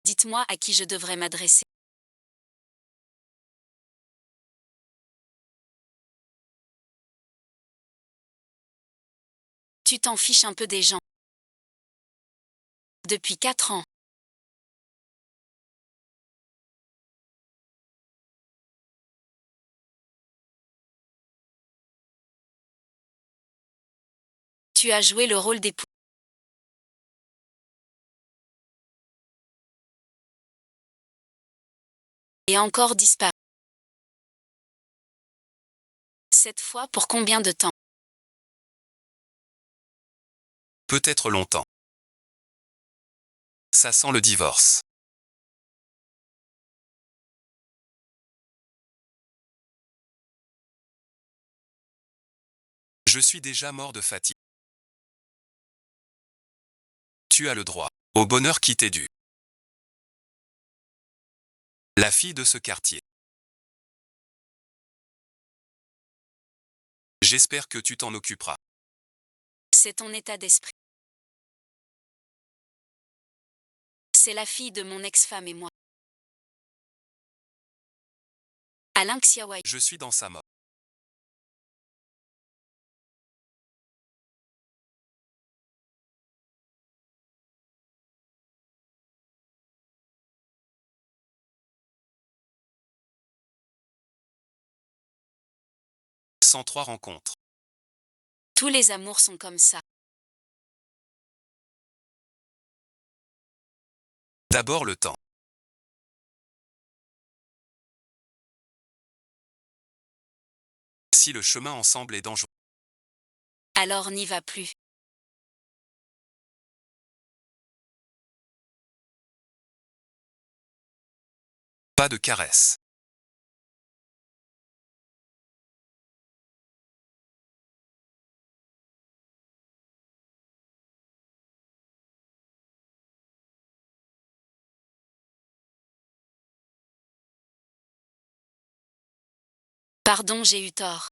Dites-moi à qui je devrais m'adresser. Tu t'en fiches un peu des gens. Depuis 4 ans. Tu as joué le rôle d'époux. Et encore disparu. Cette fois pour combien de temps? Peut-être longtemps. Ça sent le divorce. Je suis déjà mort de fatigue. Tu as le droit au bonheur qui t'est dû. La fille de ce quartier. J'espère que tu t'en occuperas. C'est ton état d'esprit. C'est la fille de mon ex-femme et moi. Alain Xiaowai. Je suis dans sa mort. Sans 3 rencontres. Tous les amours sont comme ça. D'abord le temps. Si le chemin ensemble est dangereux. Alors n'y va plus. Pas de caresses. Pardon, j'ai eu tort.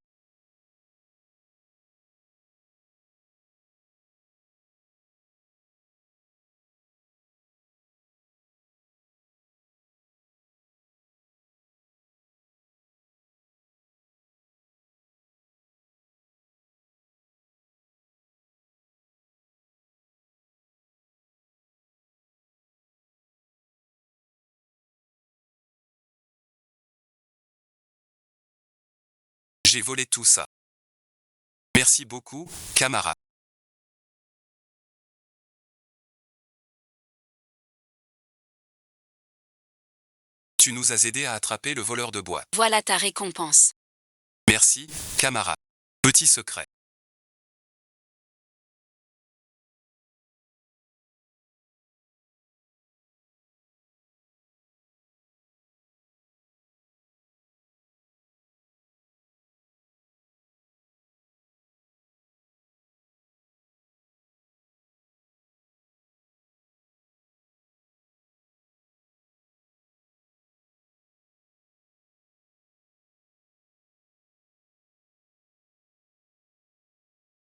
J'ai volé tout ça. Merci beaucoup, camarade. Tu nous as aidés à attraper le voleur de boîte. Voilà ta récompense. Merci, camarade. Petit secret.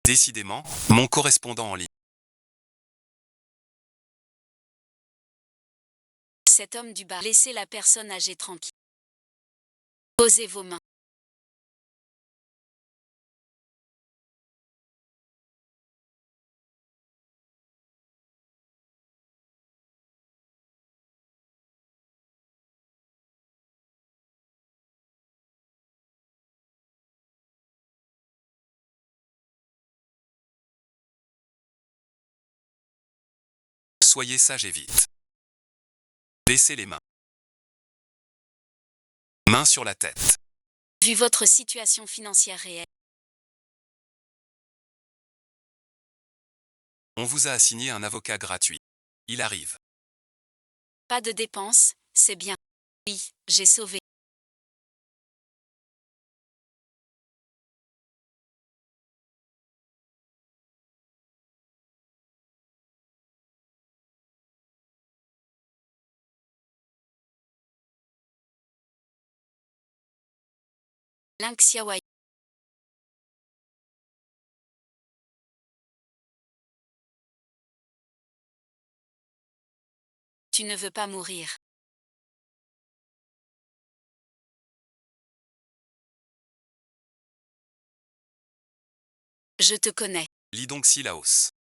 Décidément, mon correspondant en ligne. Cet homme du bar. Laissez la personne âgée tranquille. Posez vos mains. Soyez sage et vite. Laissez les mains. Main sur la tête. Vu votre situation financière réelle. On vous a assigné un avocat gratuit. Il arrive. Pas de dépenses, c'est bien. Oui, j'ai sauvé. Alain Xiaowai. Tu ne veux pas mourir. Je te connais. Lis donc Silaos.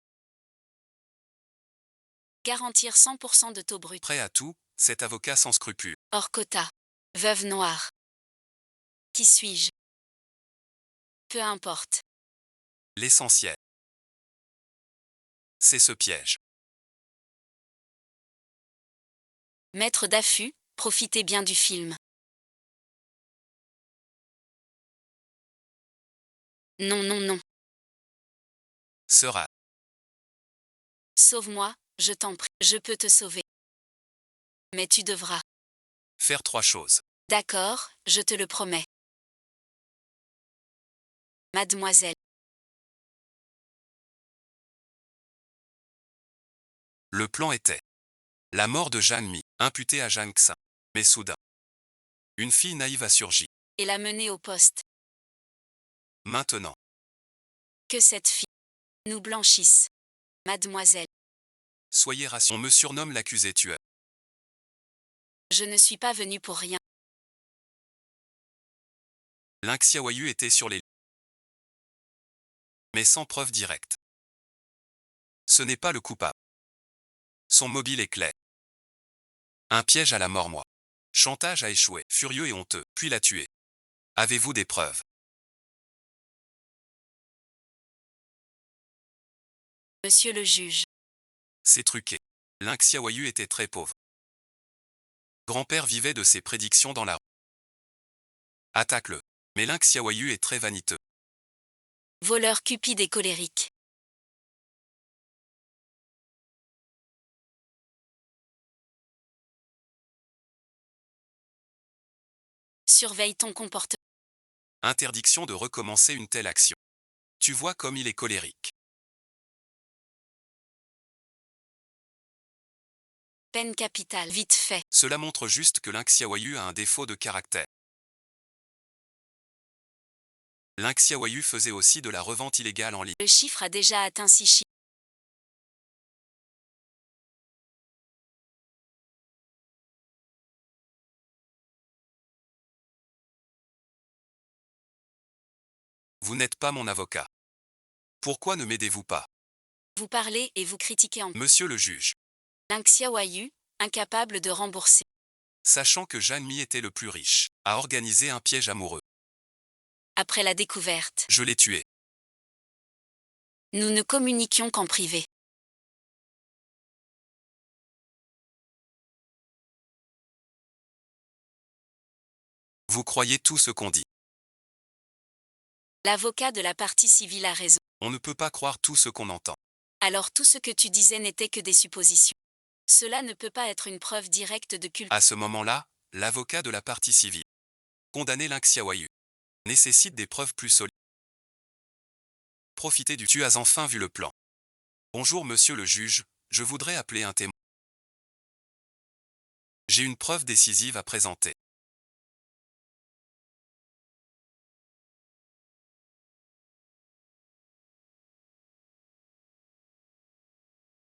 Garantir 100% de taux brut. Prêt à tout, cet avocat sans scrupules. Hors quota. Veuve noire. Qui suis-je? Peu importe. L'essentiel. C'est ce piège. Maître d'affût, profitez bien du film. Non, non, non. Sera. Sauve-moi, je t'en prie. Je peux te sauver. Mais tu devras. Faire 3 choses. D'accord, je te le promets. Mademoiselle. Le plan était la mort de Jeanne Mi, imputée à Jeanne Xin. Mais soudain, une fille naïve a surgi. Et la mener au poste. Maintenant, Que cette fille nous blanchisse. Mademoiselle. soyez rassurés. On me surnomme l'accusé tueur. Je ne suis pas venue pour rien. Ling Xiaoyu était sur les lieux. Mais sans preuve directe. Ce n'est pas le coupable. Son mobile est clair. Un piège à la mort moi. Chantage a échoué, furieux et honteux, puis l'a tué. Avez-vous des preuves? Monsieur le juge. C'est truqué. Ling Xiaoyu était très pauvre. Grand-père vivait de ses prédictions dans la rue. Attaque-le. Mais Ling Xiaoyu est très vaniteux. Voleur cupide et colérique. Surveille ton comportement. Interdiction de recommencer une telle action. Tu vois comme il est colérique. Peine capitale. Vite fait. Cela montre juste que Ling Xiaoyu a un défaut de caractère. Ling Xiaoyu faisait aussi de la revente illégale en ligne. Le chiffre a déjà atteint 6 chiffres. Vous n'êtes pas mon avocat. Pourquoi ne m'aidez-vous pas? Vous parlez et vous critiquez en Monsieur le juge, Ling Xiaoyu, incapable de rembourser. sachant que Jeanne Mi était le plus riche, a organisé un piège amoureux. Après la découverte, Je l'ai tué. nous ne communiquions qu'en privé. Vous croyez tout ce qu'on dit. L'avocat de la partie civile a raison. On ne peut pas croire tout ce qu'on entend. Alors tout ce que tu disais n'était que des suppositions. Cela ne peut pas être une preuve directe de culpabilité. À ce moment-là, l'avocat de la partie civile, condamné Ling Xiaoyu, nécessite des preuves plus solides. Profitez du tu as enfin vu le plan. Bonjour monsieur le juge, je voudrais appeler un témoin. J'ai une preuve décisive à présenter.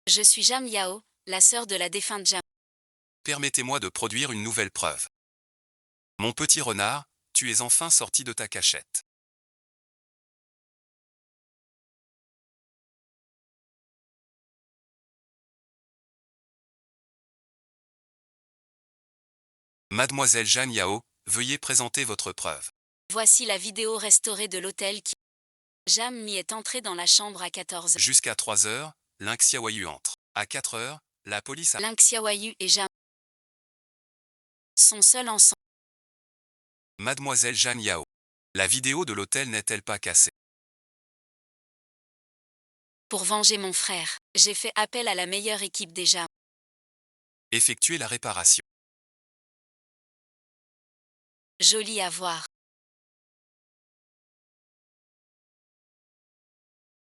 Je suis Jam Yao, la sœur de la défunte Jam. Permettez-moi de produire une nouvelle preuve. Mon petit renard, tu es enfin sorti de ta cachette. Mademoiselle Jeanne Yao, veuillez présenter votre preuve. Voici la vidéo restaurée de l'hôtel qui... Jam Mi est entré dans la chambre à 14 h. Jusqu'à 3 heures, Ling Xiaoyu entre. À 4 heures, la police a... Ling Xiaoyu et Jam sont seuls ensemble. Mademoiselle Jeanne Yao. La vidéo de l'hôtel n'est-elle pas cassée? Pour venger mon frère, j'ai fait appel à la meilleure équipe des Jam. Effectuez la réparation. Joli à voir.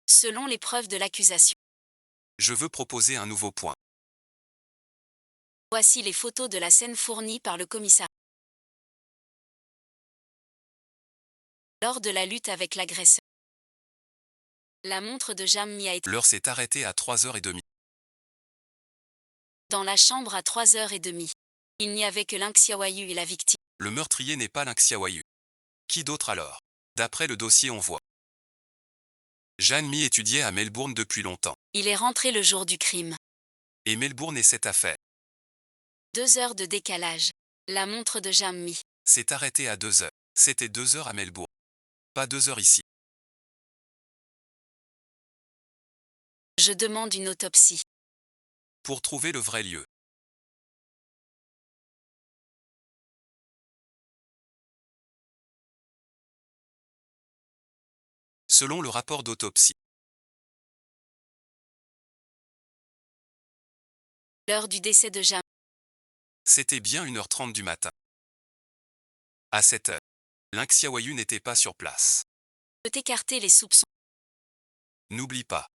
Selon les preuves de l'accusation. Je veux proposer un nouveau point. Voici les photos de la scène fournies par le commissaire. Lors de la lutte avec l'agresseur. La montre de Jam Mi a été... L'heure s'est arrêtée à 3h30. Dans la chambre à 3h30. Il n'y avait que Linxiawayu et la victime. Le meurtrier n'est pas Linxiawayu. Qui d'autre alors? D'après le dossier on voit. Jeanne Mi étudiait à Melbourne depuis longtemps. Il est rentré le jour du crime. Et Melbourne est cette affaire. 2 heures de décalage. La montre de Jammi. C'est arrêté à 2 heures. C'était 2 heures à Melbourne. Pas 2 heures ici. Je demande une autopsie. Pour trouver le vrai lieu. Selon le rapport d'autopsie, L'heure du décès de Jammi. c'était bien 1h30 du matin. À 7 heures, Linxiawayu n'était pas sur place. Peut écarter les soupçons. N'oublie pas.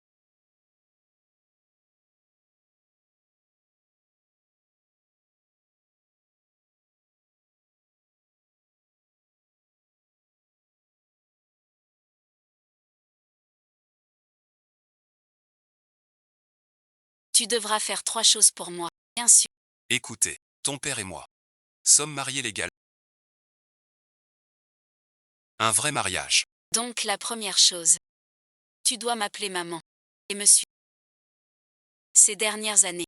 Tu devras faire 3 choses pour moi. Bien sûr. Écoutez, ton père et moi sommes mariés légalement. Un vrai mariage. Donc la première chose. Tu dois m'appeler maman. Et me suivre. Ces dernières années.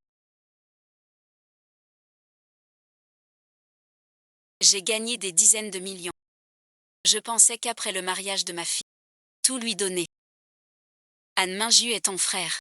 J'ai gagné des dizaines de millions. Je pensais qu'après le mariage de ma fille, tout lui donner. Anne Minju est ton frère.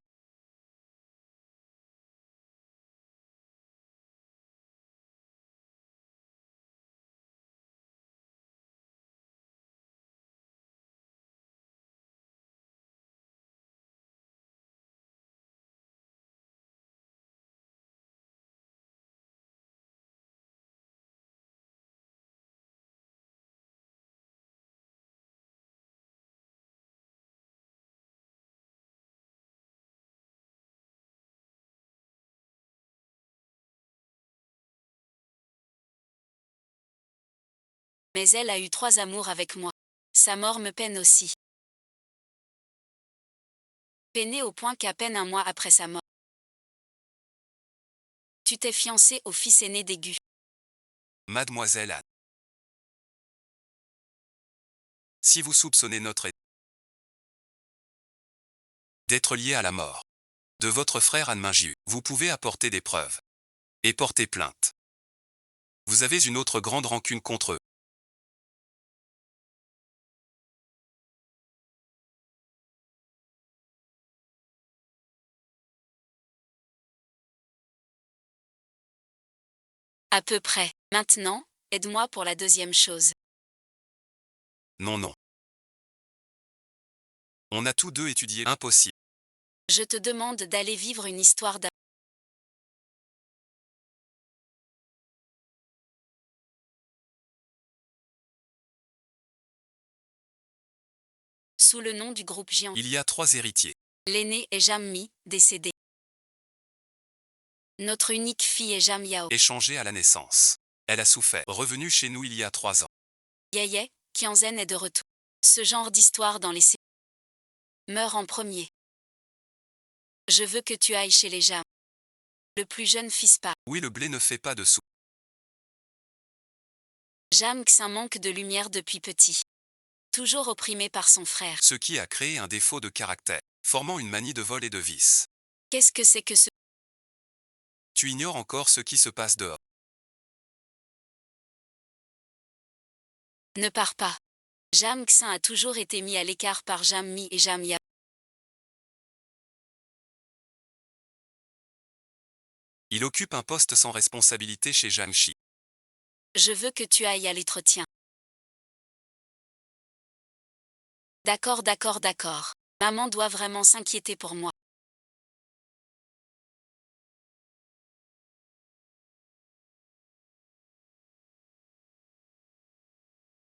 Mais elle a eu 3 amours avec moi. Sa mort me peine aussi. Peiné au point qu'à peine un mois après sa mort. Tu t'es fiancé au fils aîné d'Aigu. Mademoiselle Anne. Si vous soupçonnez notre état d'être lié à la mort de votre frère Anne Minju, vous pouvez apporter des preuves et porter plainte. Vous avez une autre grande rancune contre eux. À peu près. Maintenant, aide-moi pour la deuxième chose. Non, non. On a tous deux étudié impossible. Je te demande d'aller vivre une histoire d'amour. Sous le nom du groupe Jian. Il y a 3 héritiers. L'aîné est Jammi, décédé. Notre unique fille est Jam Yao. Échangés à la naissance. Elle a souffert. Revenue chez nous il y a 3 ans. Yeye, Kianzen est de retour. Ce genre d'histoire dans les séries meurt en premier. Je veux que tu ailles chez les Jam. Le plus jeune fils pas. Oui, le blé ne fait pas de sous. Jam Xin manque de lumière depuis petit. Toujours opprimé par son frère. Ce qui a créé un défaut de caractère, formant une manie de vol et de vice. Qu'est-ce que c'est que ce... Tu ignores encore ce qui se passe dehors. Ne pars pas. Jam Xin a toujours été mis à l'écart par Jam Mi et Jam Yao. Il occupe un poste sans responsabilité chez Jamshi. Je veux que tu ailles à l'entretien. D'accord, d'accord, d'accord. Maman doit vraiment s'inquiéter pour moi.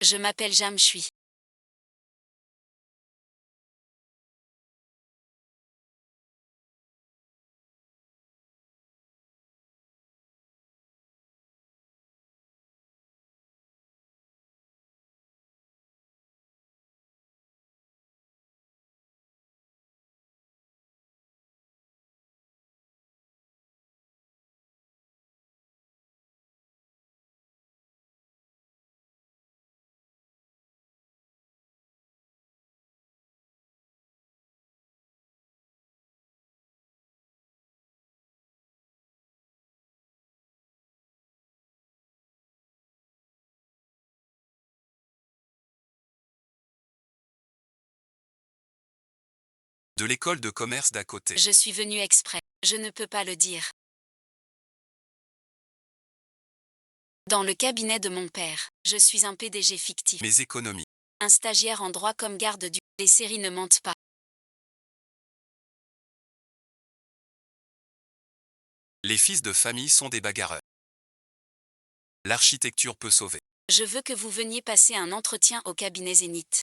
Je m'appelle Jam Shui. De l'école de commerce d'à côté. Je suis venu exprès. Je ne peux pas le dire. Dans le cabinet de mon père, je suis un PDG fictif. Mes économies. Un stagiaire en droit comme garde du... Les séries ne mentent pas. Les fils de famille sont des bagarreurs. L'architecture peut sauver. Je veux que vous veniez passer un entretien au cabinet Zénith.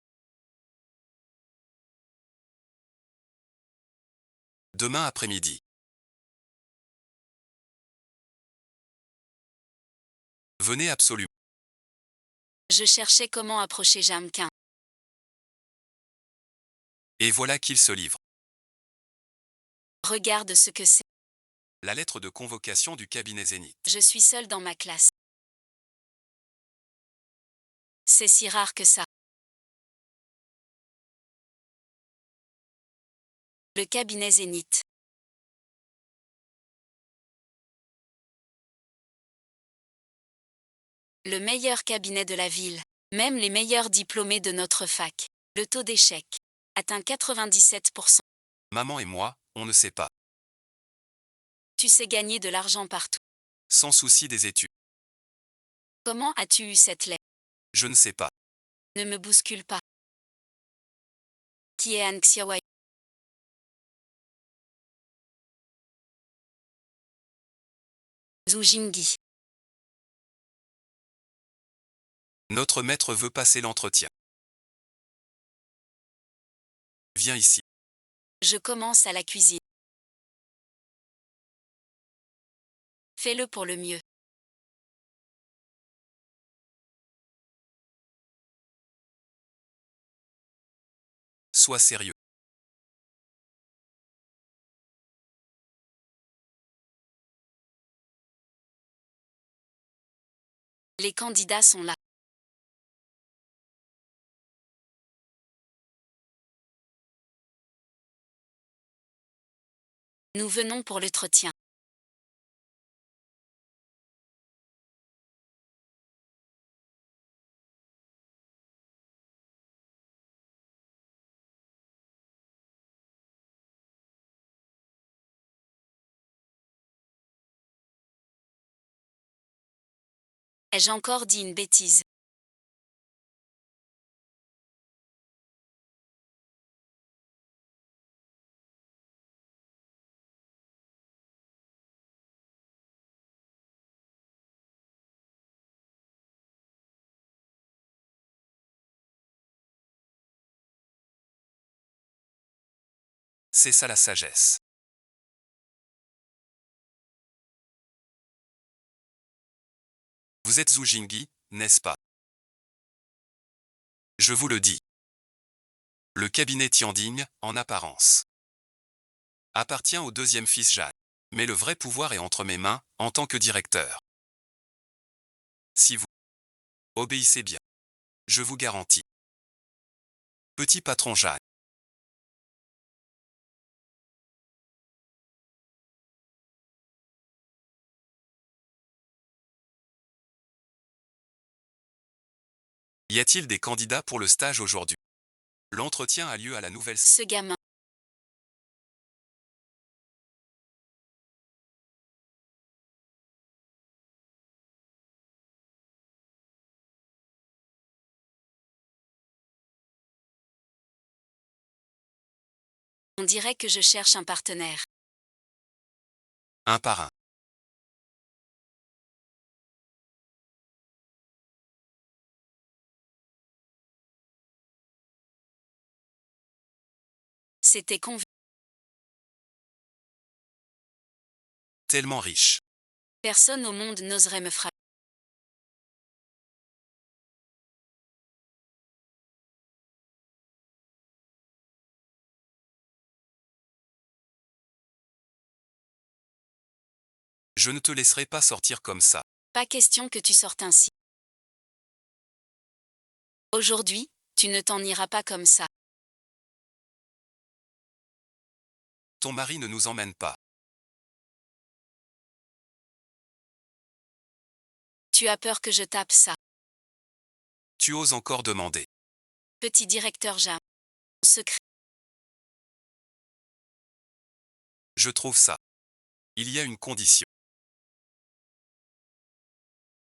Demain après-midi. Venez absolument. Je cherchais comment approcher Jamquin. Et voilà qu'il se livre. Regarde ce que c'est. La lettre de convocation du cabinet Zénith. Je suis seule dans ma classe. C'est si rare que ça. Le cabinet Zénith. Le meilleur cabinet de la ville. Même les meilleurs diplômés de notre fac. Le taux d'échec atteint 97%. Maman et moi, on ne sait pas. Tu sais gagner de l'argent partout. Sans souci des études. Comment as-tu eu cette lettre? Je ne sais pas. Ne me bouscule pas. Qui est Anne Xiaowai? Zhu Jingyi. Notre maître veut passer l'entretien. Viens ici. Je commence à la cuisine. Fais-le pour le mieux. Sois sérieux. Les candidats sont là. Nous venons pour l'entretien. Ai-je encore dit une bêtise? C'est ça la sagesse. Vous êtes Zhu Jingyi, n'est-ce pas? Je vous le dis. Le cabinet Tiandigne, en apparence, appartient au deuxième fils Jacques. Mais le vrai pouvoir est entre mes mains, en tant que directeur. Si vous obéissez bien, je vous garantis. Petit patron Jacques. Y a-t-il des candidats pour le stage aujourd'hui? L'entretien a lieu à la nouvelle... Ce gamin. On dirait que je cherche un partenaire. Un par un. C'était convenu. Tellement riche. Personne au monde n'oserait me frapper. Je ne te laisserai pas sortir comme ça. Pas question que tu sortes ainsi. Aujourd'hui, tu ne t'en iras pas comme ça. Ton mari ne nous emmène pas. Tu as peur que je tape ça. Tu oses encore demander. Petit directeur Jam. Secret. Je trouve ça. Il y a une condition.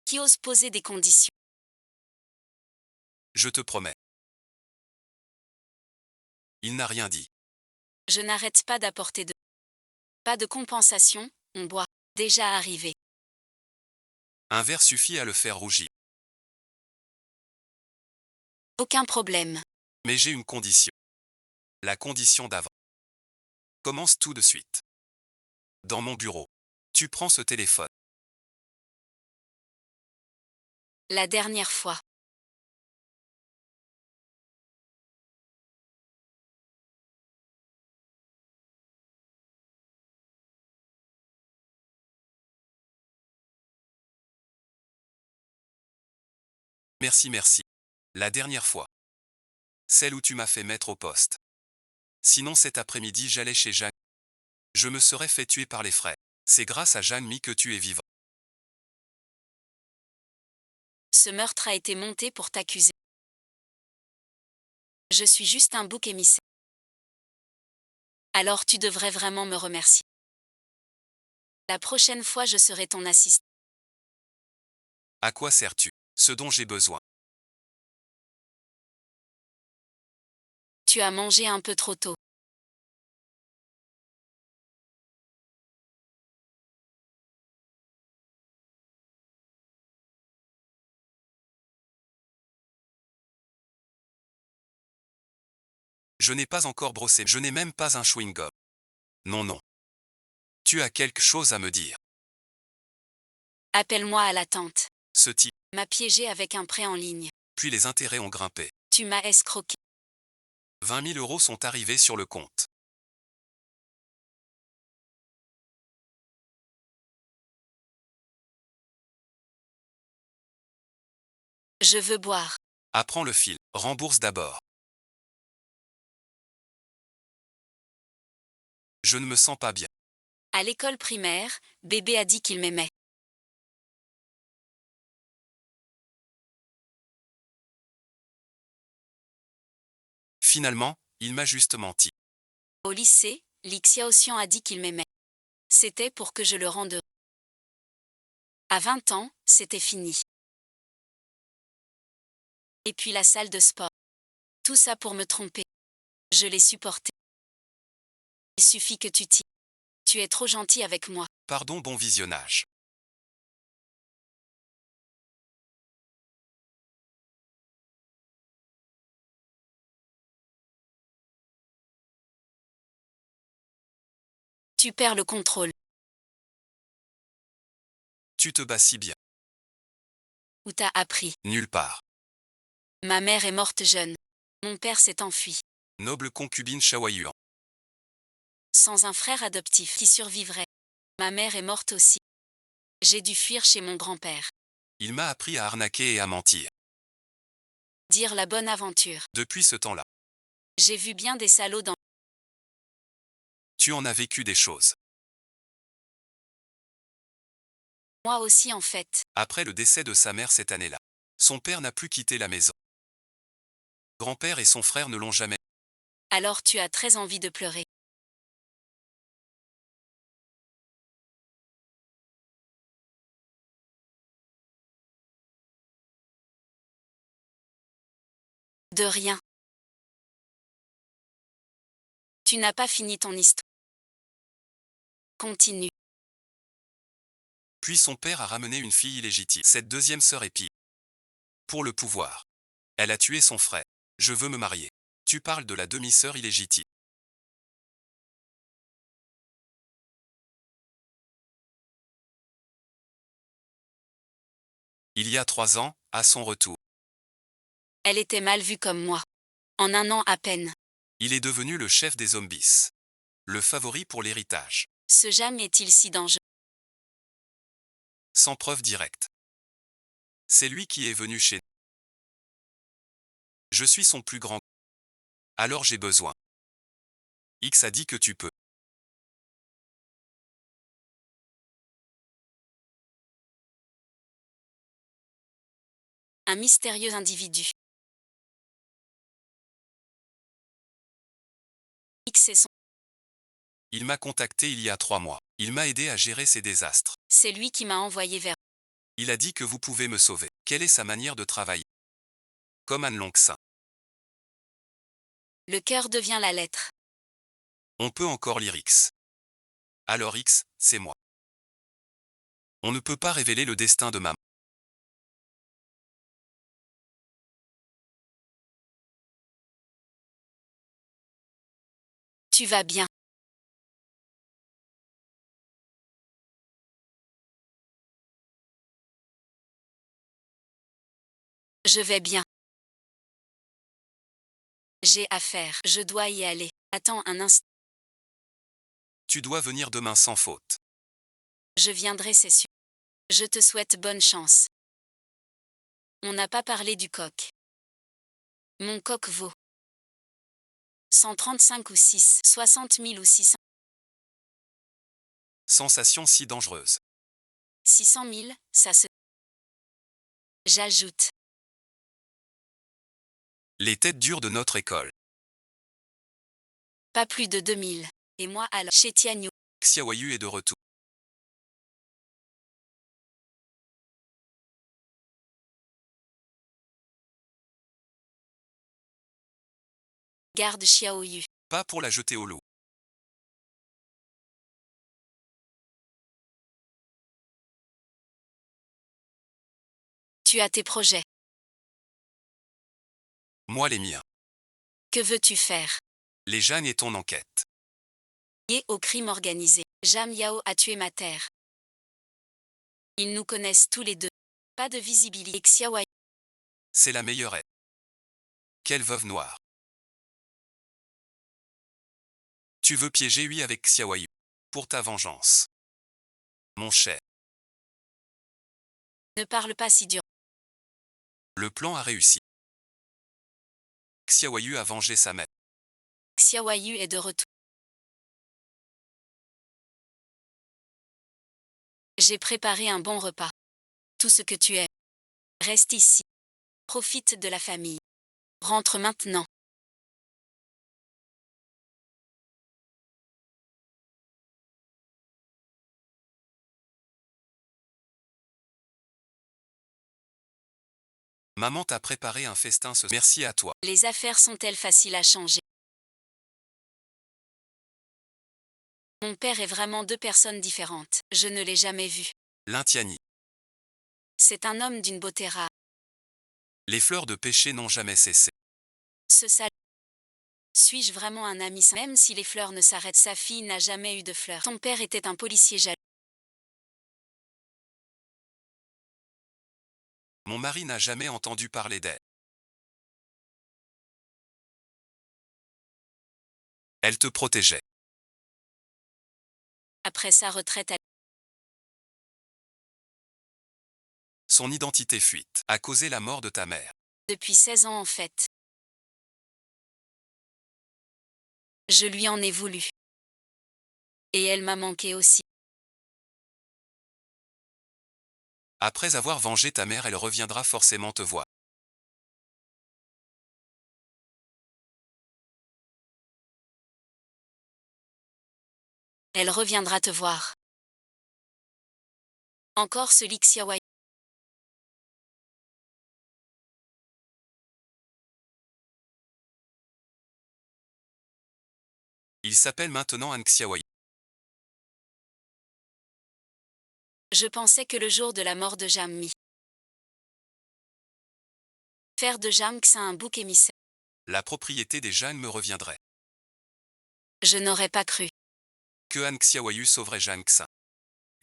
Qui ose poser des conditions? Je te promets. Il n'a rien dit. Je n'arrête pas d'apporter de... Pas de compensation, on boit. Déjà arrivé. Un verre suffit à le faire rougir. Aucun problème. Mais j'ai une condition. La condition d'avant. Commence tout de suite. Dans mon bureau. Tu prends ce téléphone. La dernière fois. Merci, merci. La dernière fois. Celle où tu m'as fait mettre au poste. Sinon cet après-midi j'allais chez Jeanne. Je me serais fait tuer par les frais. C'est grâce à Jeanne Mi que tu es vivant. Ce meurtre a été monté pour t'accuser. Je suis juste un bouc émissaire. Alors tu devrais vraiment me remercier. La prochaine fois je serai ton assistant. À quoi sers-tu? Ce dont j'ai besoin. Tu as mangé un peu trop tôt. Je n'ai pas encore brossé. Je n'ai même pas un chewing-gum. Non, non. Tu as quelque chose à me dire. Appelle-moi à l'attente. Ce type. M'a piégé avec un prêt en ligne. Puis les intérêts ont grimpé. Tu m'as escroqué. 20 000 euros sont arrivés sur le compte. Je veux boire. Apprends le fil. Rembourse d'abord. Je ne me sens pas bien. À l'école primaire, bébé a dit qu'il m'aimait. Finalement, il m'a juste menti. Au lycée, Li Xiaoxian a dit qu'il m'aimait. C'était pour que je le rende heureux. À 20 ans, c'était fini. Et puis la salle de sport. Tout ça pour me tromper. Je l'ai supporté. Il suffit que tu t'y. Tu es trop gentil avec moi. Pardon, bon visionnage. Tu perds le contrôle. Tu te bats si bien. Où t'as appris? Nulle part. Ma mère est morte jeune. Mon père s'est enfui. Noble concubine Shaoyuan. Sans un frère adoptif qui survivrait. Ma mère est morte aussi. J'ai dû fuir chez mon grand-père. Il m'a appris à arnaquer et à mentir. Dire la bonne aventure. Depuis ce temps-là, J'ai vu bien des salauds dans... tu en as vécu des choses. Moi aussi en fait. Après le décès de sa mère cette année-là, son père n'a plus quitté la maison. Grand-père et son frère ne l'ont jamais. Alors tu as très envie de pleurer. De rien. Tu n'as pas fini ton histoire. Continue. Puis son père a ramené une fille illégitime. Cette deuxième sœur est pire. Pour le pouvoir. Elle a tué son frère. Je veux me marier. Tu parles de la demi-sœur illégitime. Il y a 3 ans, à son retour, Elle était mal vue comme moi. En un an à peine. il est devenu le chef des zombies. Le favori pour l'héritage. Ce Jam est-il si dangereux? Sans preuve directe. C'est lui qui est venu chez nous. Je suis son plus grand. Alors j'ai besoin. X a dit que tu peux. Un mystérieux individu. X est son Il m'a contacté il y a 3 mois. Il m'a aidé à gérer ces désastres. C'est lui qui m'a envoyé vers. Il a dit que vous pouvez me sauver. Quelle est sa manière de travailler? Comme Anne Longsin. Le cœur devient la lettre. On peut encore lire X. Alors X, c'est moi. On ne peut pas révéler le destin de maman. Tu vas bien. Je vais bien. J'ai affaire. Je dois y aller. Attends un instant. Tu dois venir demain sans faute. Je viendrai, c'est sûr. Je te souhaite bonne chance. On n'a pas parlé du coq. Mon coq vaut 135 ou 6, 60 000 ou 600. Sensation si dangereuse. 600 000, ça se. J'ajoute. Les têtes dures de notre école. Pas plus de 2000. Et moi alors. Chez Tiagno. Xiaoyu est de retour. Garde Xiaoyu. Pas pour la jeter au loup. Tu as tes projets. Moi les miens. Que veux-tu faire? Les Jeanne et ton enquête. Lié au crime organisé. Jam Yao a tué ma terre. Ils nous connaissent tous les deux. Pas de visibilité. Xiaoyu. C'est la meilleure aide. Quelle veuve noire. Tu veux piéger lui avec Xiaoyu. Pour ta vengeance. Mon cher. Ne parle pas si dur. Le plan a réussi. Xiaoyu a vengé sa mère. Xiaoyu est de retour. J'ai préparé un bon repas. Tout ce que tu aimes. Reste ici. Profite de la famille. Rentre maintenant. Maman t'a préparé un festin ce. Merci à toi. Les affaires sont-elles faciles à changer? Mon père est vraiment deux personnes différentes. Je ne l'ai jamais vu. L'intiani. C'est un homme d'une beauté rare. Les fleurs de péché n'ont jamais cessé. Ce sale. Suis-je vraiment un ami sain? Même si les fleurs ne s'arrêtent, sa fille n'a jamais eu de fleurs. Ton père était un policier jaloux. Mon mari n'a jamais entendu parler d'elle. Elle te protégeait. Après sa retraite, Son identité fuite a causé la mort de ta mère. depuis 16 ans en fait. Je lui en ai voulu. Et elle m'a manqué aussi. Après avoir vengé ta mère, elle reviendra forcément te voir. Elle reviendra te voir. Encore ce Xiaoyu. Il s'appelle maintenant An Xiaoyu. Je pensais que le jour de la mort de Jammi. Faire de Jamx un bouc émissaire. La propriété des Jeanne me reviendrait. Je n'aurais pas cru. Que An Xiaoyu sauverait Jeanne Xin.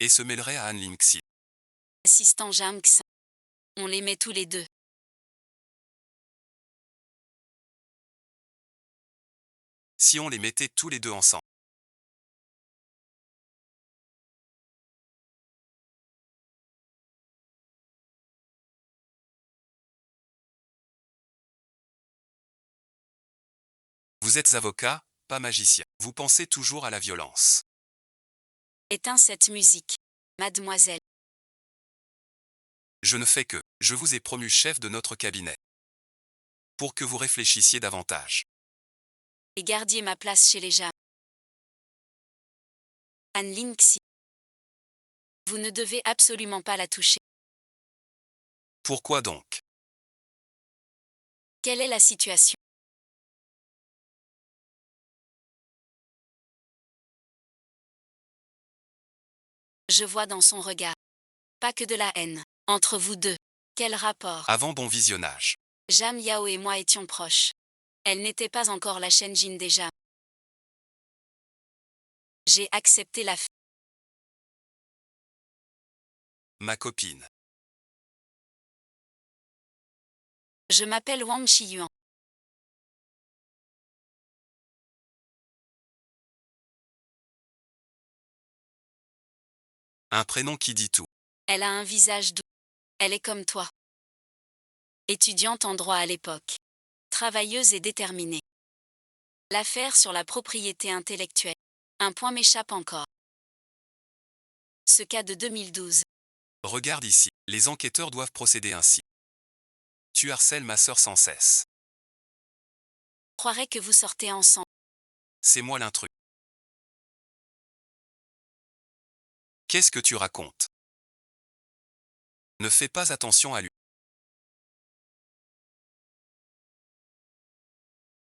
Et se mêlerait à An Lingxi. Assistant Jamx. On les met tous les deux. Si on les mettait tous les deux ensemble. Vous êtes avocat, pas magicien. Vous pensez toujours à la violence. Éteins cette musique. Mademoiselle. Je ne fais que, je vous ai promu chef de notre cabinet. Pour que vous réfléchissiez davantage. Et gardiez ma place chez les Jam. Anne Linksy. Vous ne devez absolument pas la toucher. Pourquoi donc? Quelle est la situation? Je vois dans son regard. Pas que de la haine. Entre vous deux. Quel rapport? Avant bon visionnage. Jam Yao et moi étions proches. Elle n'était pas encore la Shenjin des Jam. J'ai accepté la Ma copine. Je m'appelle Wang Chiyuan. Un prénom qui dit tout. Elle a un visage doux. Elle est comme toi. Étudiante en droit à l'époque. Travailleuse et déterminée. L'affaire sur la propriété intellectuelle. Un point m'échappe encore. Ce cas de 2012. Regarde ici. Les enquêteurs doivent procéder ainsi. Tu harcèles ma sœur sans cesse. Croirais que vous sortez ensemble. C'est moi l'intrus. Qu'est-ce que tu racontes? Ne fais pas attention à lui.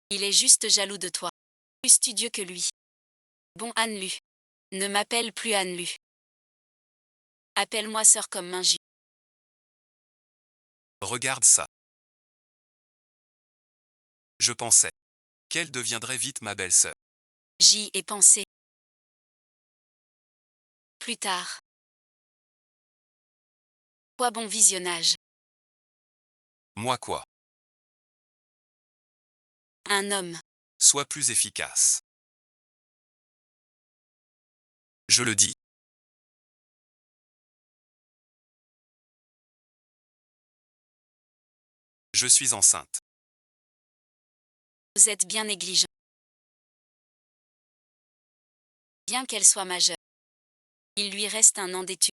Il est juste jaloux de toi. Plus studieux que lui. Bon Anne Lu. Ne m'appelle plus Anne Lu. Appelle-moi sœur comme Minju. Regarde ça. Je pensais qu'elle deviendrait vite ma belle-sœur. J'y ai pensé. Plus tard. Quoi bon visionnage. Moi quoi? Un homme. Sois plus efficace. Je le dis. Je suis enceinte. Vous êtes bien négligent. Bien qu'elle soit majeure. Il lui reste un an d'études.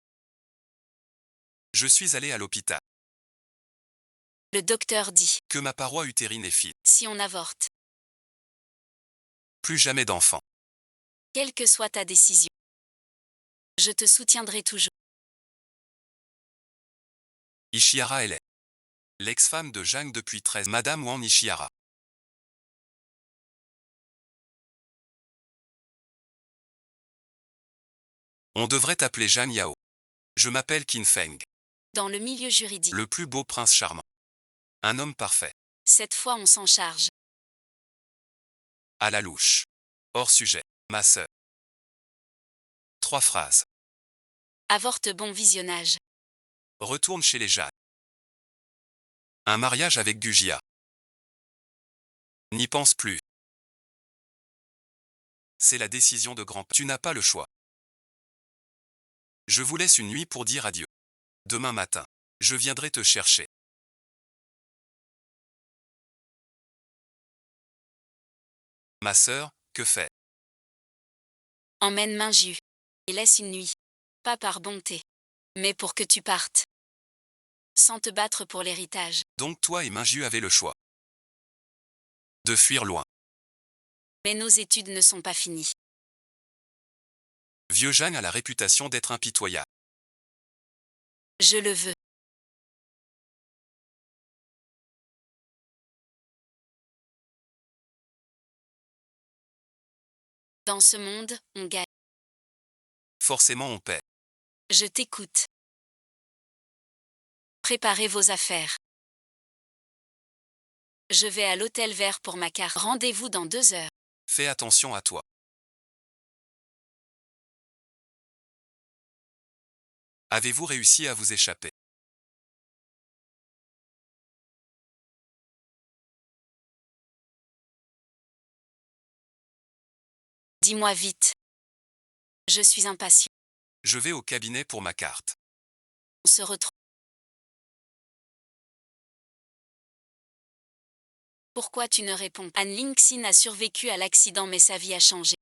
Je suis allé à l'hôpital. Le docteur dit. Que ma paroi utérine est fine. Si on avorte. Plus jamais d'enfant. Quelle que soit ta décision. Je te soutiendrai toujours. Ishihara elle est l'ex-femme de Zhang depuis 13. Madame Wang Ishihara. On devrait t'appeler Zhang Yao. Je m'appelle Qin Feng. Dans le milieu juridique. Le plus beau prince charmant. Un homme parfait. Cette fois on s'en charge. À la louche. Hors sujet. Ma sœur. 3 phrases. Avorte bon visionnage. Retourne chez les Jacques. Un mariage avec Gujia. N'y pense plus. C'est la décision de grand-père. Tu n'as pas le choix. Je vous laisse une nuit pour dire adieu. Demain matin, je viendrai te chercher. Ma sœur, que fait? Emmène Minju. Et laisse une nuit. Pas par bonté. Mais pour que tu partes. Sans te battre pour l'héritage. Donc toi et Minju avez le choix. De fuir loin. Mais nos études ne sont pas finies. Vieux Jeanne a la réputation d'être impitoyable. Je le veux. Dans ce monde, on gagne. Forcément on paie. Je t'écoute. Préparez vos affaires. Je vais à l'hôtel vert pour ma carte. Rendez-vous dans 2 heures. Fais attention à toi. Avez-vous réussi à vous échapper? Dis-moi vite. Je suis impatient. Je vais au cabinet pour ma carte. On se retrouve. Pourquoi tu ne réponds pas? Anne Linksy a survécu à l'accident mais sa vie a changé.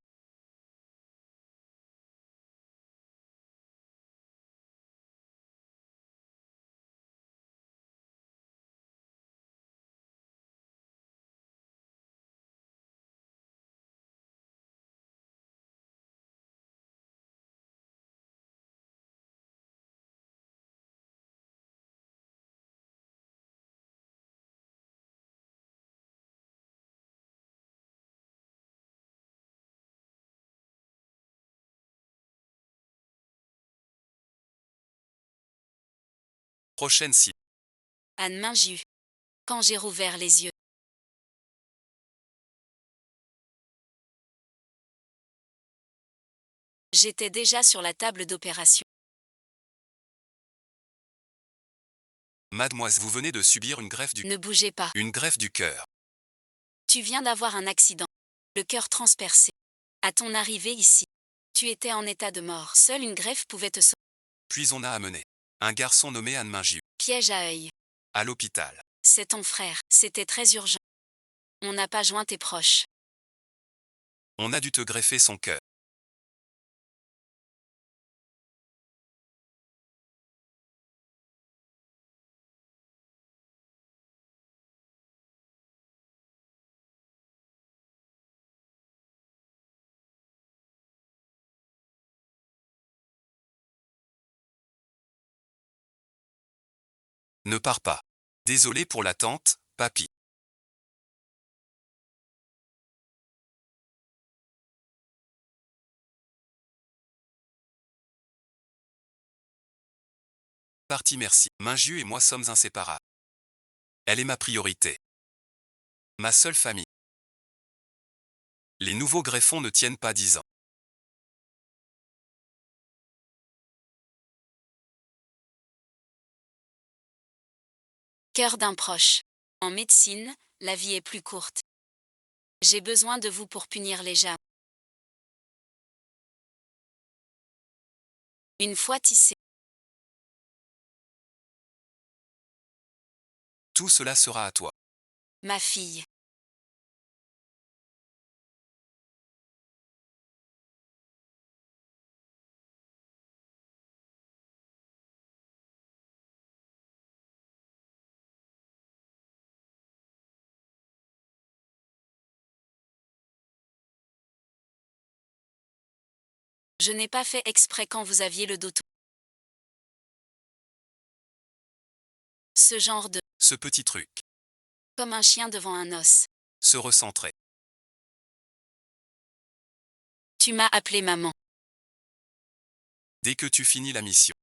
Prochaine cible. Anne Mingiu. Quand j'ai rouvert les yeux. J'étais déjà sur la table d'opération. Mademoiselle, vous venez de subir une greffe du... Ne bougez pas. Une greffe du cœur. Tu viens d'avoir un accident. Le cœur transpercé. À ton arrivée ici, tu étais en état de mort. Seule une greffe pouvait te sauver. Puis on a amené un garçon nommé Anne Mingiu Piège à œil. à l'hôpital. C'est ton frère. C'était très urgent. On n'a pas joint tes proches. On a dû te greffer son cœur. Ne pars pas. Désolé pour l'attente, papy. Parti, merci. Mingiu et moi sommes inséparables. Elle est ma priorité. Ma seule famille. Les nouveaux greffons ne tiennent pas 10 ans. Cœur d'un proche. En médecine, la vie est plus courte. J'ai besoin de vous pour punir les gens. Une fois tissé. Tout cela sera à toi. Ma fille. Je n'ai pas fait exprès quand vous aviez le dos tout. Ce genre de... Ce petit truc. Comme un chien devant un os. Se recentrer. Tu m'as appelé maman. Dès que tu finis la mission.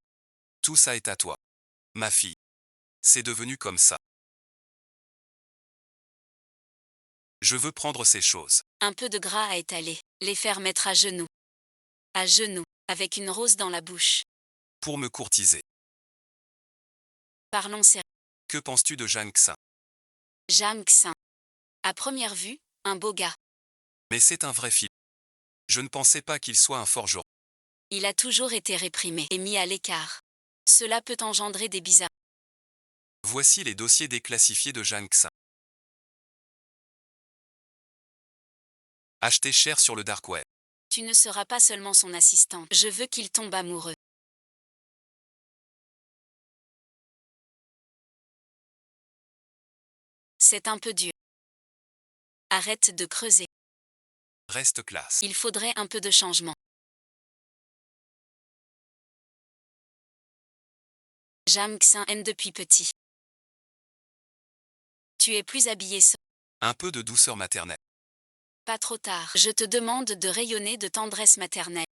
Tout ça est à toi. Ma fille. C'est devenu comme ça. Je veux prendre ces choses. Un peu de gras à étaler. Les faire mettre à genoux. À genoux. Avec une rose dans la bouche. Pour me courtiser. Parlons sérieux. Que penses-tu de Zhang Xin? Zhang Xin. À première vue, un beau gars. Mais c'est un vrai fil. Je ne pensais pas qu'il soit un forgeron. Il a toujours été réprimé et mis à l'écart. Cela peut engendrer des bizarres. Voici les dossiers déclassifiés de Zhang Xin. Acheté cher sur le dark web. Tu ne seras pas seulement son assistante. Je veux qu'il tombe amoureux. C'est un peu dur. Arrête de creuser. Reste classe. Il faudrait un peu de changement. Zhang Xin aime depuis petit. Tu es plus habillé seul. Un peu de douceur maternelle. Pas trop tard. Je te demande de rayonner de tendresse maternelle.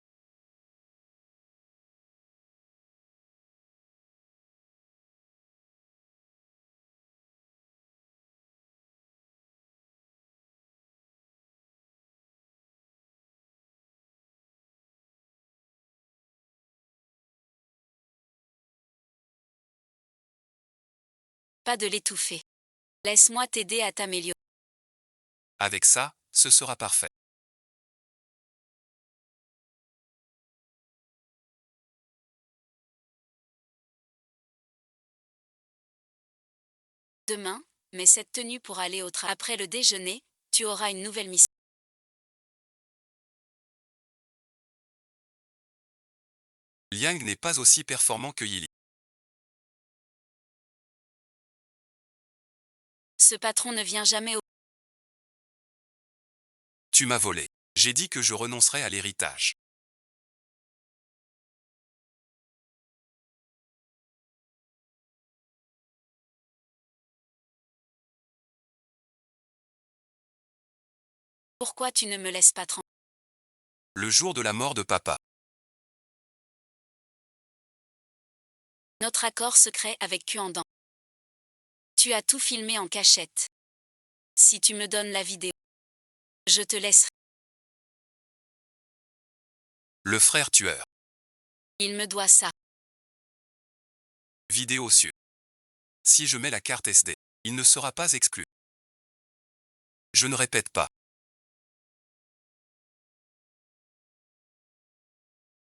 Pas de l'étouffer. Laisse-moi t'aider à t'améliorer. Avec ça, ce sera parfait. Demain, mets cette tenue pour aller au travail. Après le déjeuner, tu auras une nouvelle mission. Liang n'est pas aussi performant que Yili. Ce patron ne vient jamais au... Tu m'as volé. J'ai dit que je renoncerais à l'héritage. Pourquoi tu ne me laisses pas tranquille? Le jour de la mort de papa. Notre accord secret avec Kuandan. Tu as tout filmé en cachette. Si tu me donnes la vidéo, je te laisserai. Le frère tueur. Il me doit ça. Vidéo sur. Si je mets la carte SD, il ne sera pas exclu. Je ne répète pas.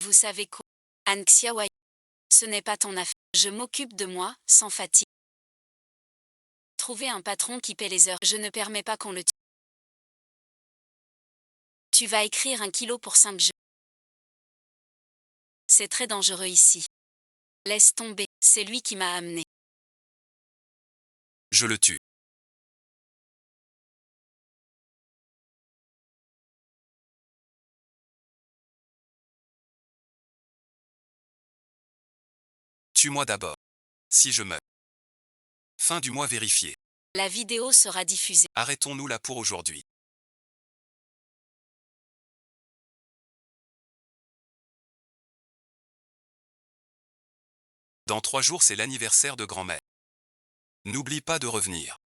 Vous savez quoi, An Xiaowai? Ce n'est pas ton affaire. Je m'occupe de moi, sans fatigue. Trouver un patron qui paie les heures. Je ne permets pas qu'on le tue. Tu vas écrire 1 kilo pour 5 jeux. C'est très dangereux ici. Laisse tomber, c'est lui qui m'a amené. Je le tue. Tue-moi d'abord. Si je meurs. Fin du mois vérifié. La vidéo sera diffusée. Arrêtons-nous là pour aujourd'hui. Dans 3 jours, c'est l'anniversaire de grand-mère. N'oublie pas de revenir.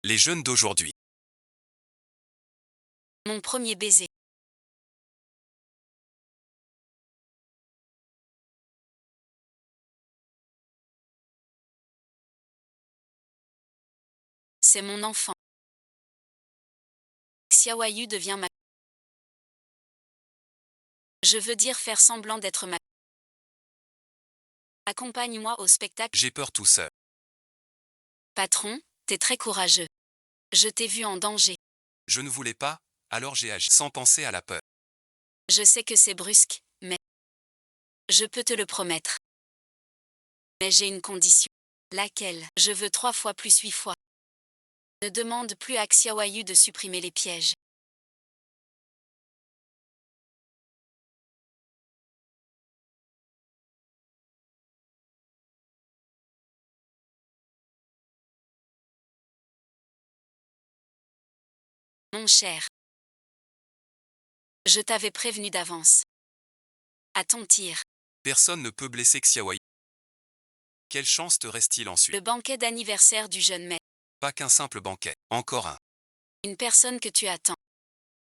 Les jeunes d'aujourd'hui. Mon premier baiser. C'est mon enfant. Xiaoyu devient ma... Je veux dire faire semblant d'être ma... Accompagne-moi au spectacle. J'ai peur tout seul. Patron, t'es très courageux. Je t'ai vu en danger. Je ne voulais pas, alors j'ai agi sans penser à la peur. Je sais que c'est brusque, mais... Je peux te le promettre. Mais j'ai une condition. Laquelle? Je veux 3 fois plus 8 fois. Ne demande plus à Xiaoyu de supprimer les pièges. Mon cher. Je t'avais prévenu d'avance. À ton tir. Personne ne peut blesser Xiaoyu. Quelle chance te reste-t-il ensuite? Le banquet d'anniversaire du jeune maître. Pas qu'un simple banquet. Encore un. Une personne que tu attends.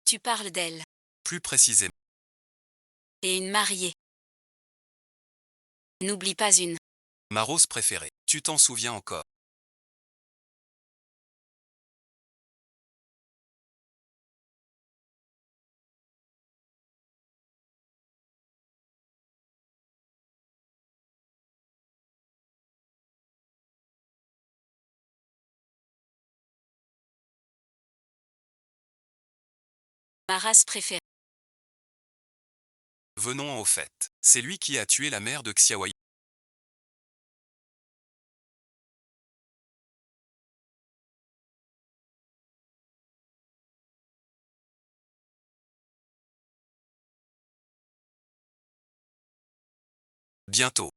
Tu parles d'elle. Plus précisément. Et une mariée. N'oublie pas une. Ma rose préférée. Tu t'en souviens encore? Ma race préférée. Venons au fait. C'est lui qui a tué la mère de Xiaoyu. Bientôt.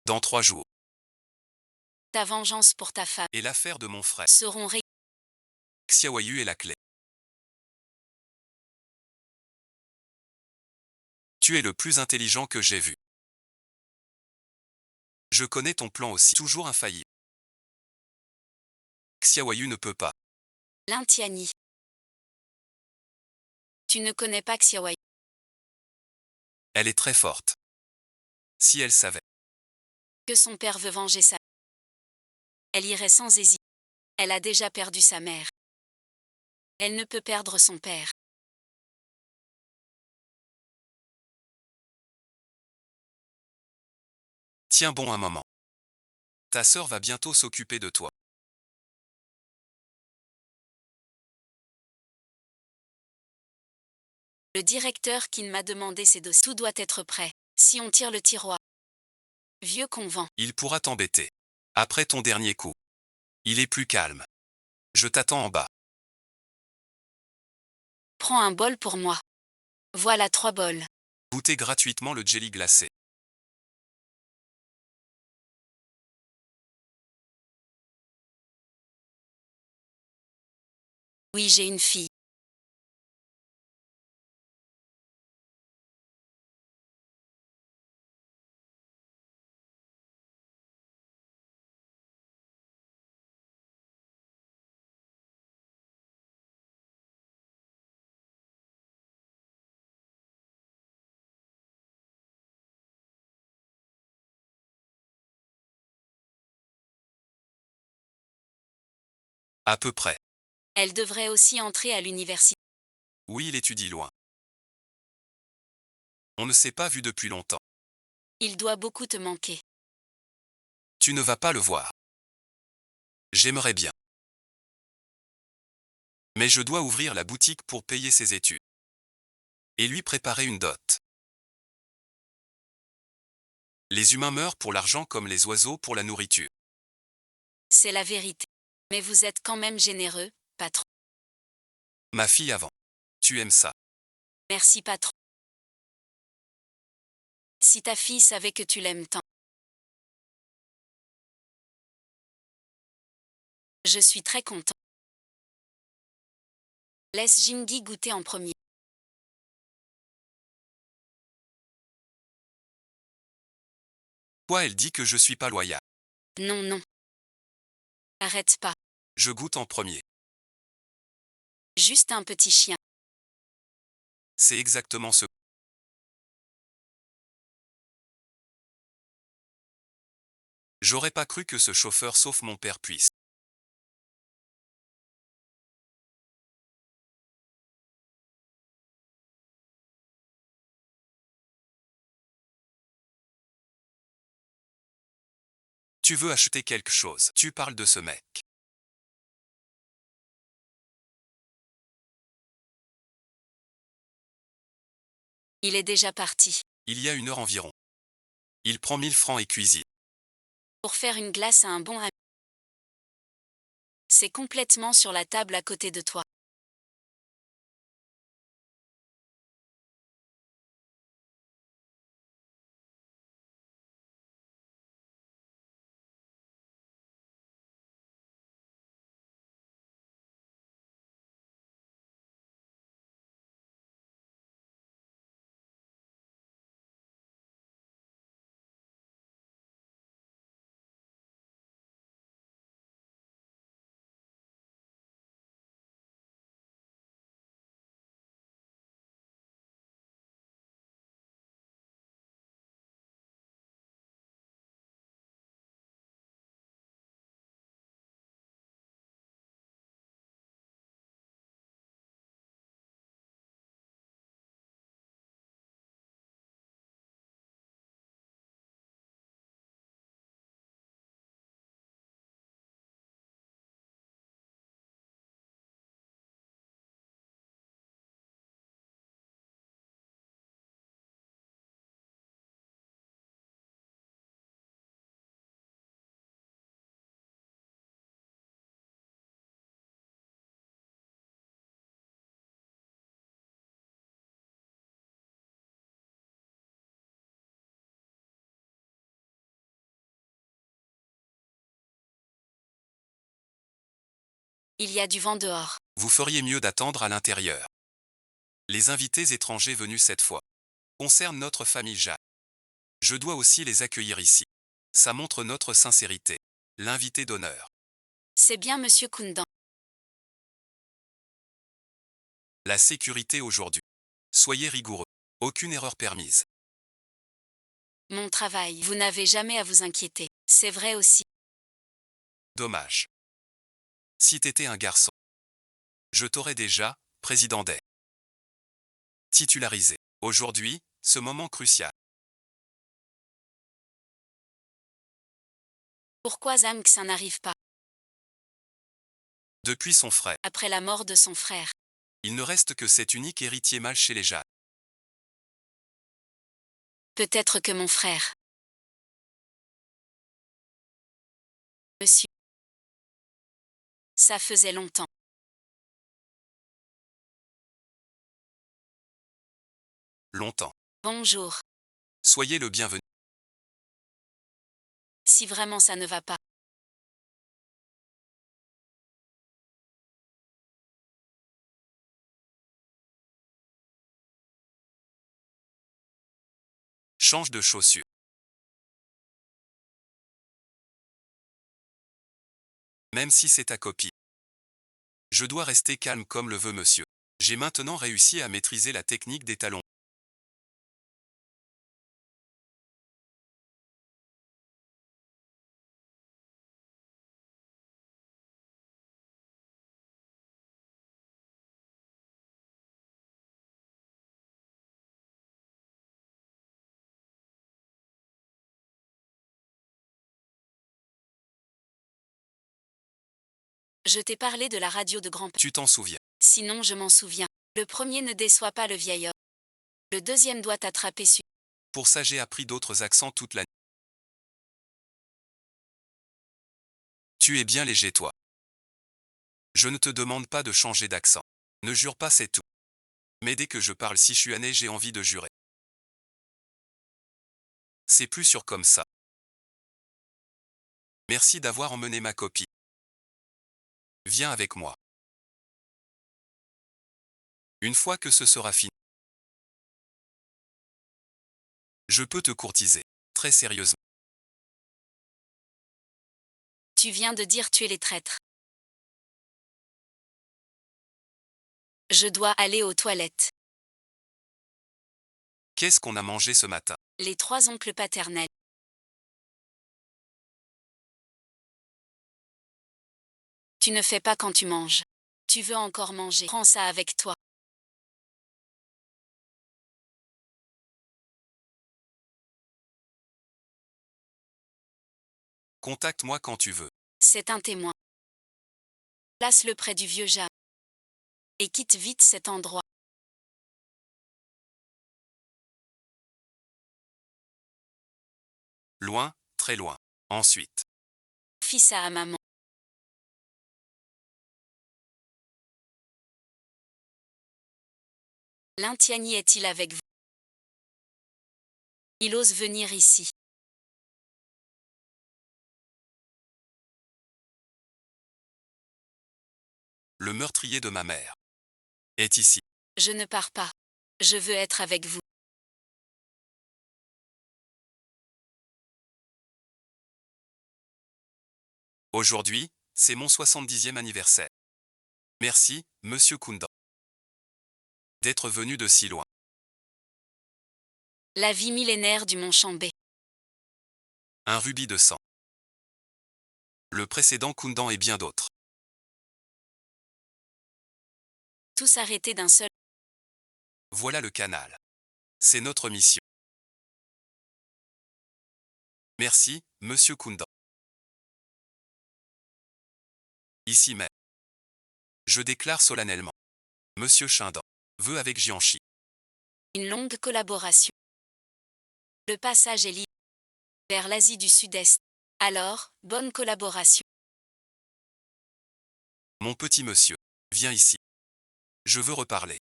Dans 3 jours. Ta vengeance pour ta femme. Et l'affaire de mon frère. Seront réglées. Xiaoyu est la clé. Tu es le plus intelligent que j'ai vu. Je connais ton plan aussi. Toujours infaillible. Xiaoyu ne peut pas. Lintiani. Tu ne connais pas Xiaoyu. Elle est très forte. Si elle savait. Que son père veut venger sa... Elle irait sans hésiter. Elle a déjà perdu sa mère. Elle ne peut perdre son père. Tiens bon un moment. Ta sœur va bientôt s'occuper de toi. Le directeur qui m'a demandé ses dossiers. Tout doit être prêt. Si on tire le tiroir. Vieux convent. Il pourra t'embêter. Après ton dernier coup. Il est plus calme. Je t'attends en bas. Prends un bol pour moi. Voilà 3 bols. Goûtez gratuitement le jelly glacé. Oui, j'ai une fille. À peu près. Elle devrait aussi entrer à l'université. Oui, il étudie loin. On ne s'est pas vu depuis longtemps. Il doit beaucoup te manquer. Tu ne vas pas le voir. J'aimerais bien. Mais je dois ouvrir la boutique pour payer ses études. Et lui préparer une dot. Les humains meurent pour l'argent comme les oiseaux pour la nourriture. C'est la vérité. Mais vous êtes quand même généreux, patron. Ma fille avant. Tu aimes ça. Merci, patron. Si ta fille savait que tu l'aimes tant. Je suis très content. Laisse Jingy goûter en premier. Quoi, elle dit que je suis pas loyal. Non, non. Arrête pas. Je goûte en premier. Juste un petit chien. C'est exactement ce. J'aurais pas cru que ce chauffeur sauf mon père puisse. Tu veux acheter quelque chose. Tu parles de ce mec. Il est déjà parti. Il y a 1 heure environ. Il prend 1000 francs et cuisine. Pour faire une glace à un bon ami. C'est complètement sur la table à côté de toi. Il y a du vent dehors. Vous feriez mieux d'attendre à l'intérieur. Les invités étrangers venus cette fois concernent notre famille Jacques. Je dois aussi les accueillir ici. Ça montre notre sincérité. L'invité d'honneur. C'est bien, monsieur Koundan. La sécurité aujourd'hui. Soyez rigoureux. Aucune erreur permise. Mon travail. Vous n'avez jamais à vous inquiéter. C'est vrai aussi. Dommage. Si t'étais un garçon, je t'aurais déjà, président des. Titularisé. Aujourd'hui, ce moment crucial. Pourquoi Zamk ça n'arrive pas? Depuis son frère, Après la mort de son frère. il ne reste que cet unique héritier mâle chez les Jacques. Peut-être que mon frère. Ça faisait longtemps. Longtemps. Bonjour. Soyez le bienvenu. Si vraiment ça ne va pas. Change de chaussures. Même si c'est ta copie. Je dois rester calme comme le veut monsieur. J'ai maintenant réussi à maîtriser la technique des talons. Je t'ai parlé de la radio de grand-père. Tu t'en souviens. Sinon je m'en souviens. Le premier ne déçoit pas le vieil homme. Le deuxième doit t'attraper sur. Pour ça j'ai appris d'autres accents toute la nuit. Tu es bien léger toi. Je ne te demande pas de changer d'accent. Ne jure pas c'est tout. Mais dès que je parle sichuanais j'ai envie de jurer. C'est plus sûr comme ça. Merci d'avoir emmené ma copie. Viens avec moi. Une fois que ce sera fini, je peux te courtiser. Très sérieusement. Tu viens de dire tuer les traîtres. Je dois aller aux toilettes. Qu'est-ce qu'on a mangé ce matin? Les 3 oncles paternels. Tu ne fais pas quand tu manges. Tu veux encore manger. Prends ça avec toi. Contacte-moi quand tu veux. C'est un témoin. Place-le près du vieux Jam. Et quitte vite cet endroit. Loin, très loin. Ensuite. Fis ça à maman. L'Intiani est-il avec vous? Il ose venir ici. Le meurtrier de ma mère est ici. Je ne pars pas. Je veux être avec vous. Aujourd'hui, c'est mon 70e anniversaire. Merci, monsieur Koundan, d'être venu de si loin. La vie millénaire du Mont Chambé. Un rubis de sang. Le précédent Koundan et bien d'autres. Tous arrêtés d'un seul. Voilà le canal. C'est notre mission. Merci, monsieur Koundan. Ici même. Je déclare solennellement. Monsieur Chindan veut avec Jianchi. Une longue collaboration. Le passage est libre. Vers l'Asie du Sud-Est. Alors, bonne collaboration. Mon petit monsieur, viens ici. Je veux reparler.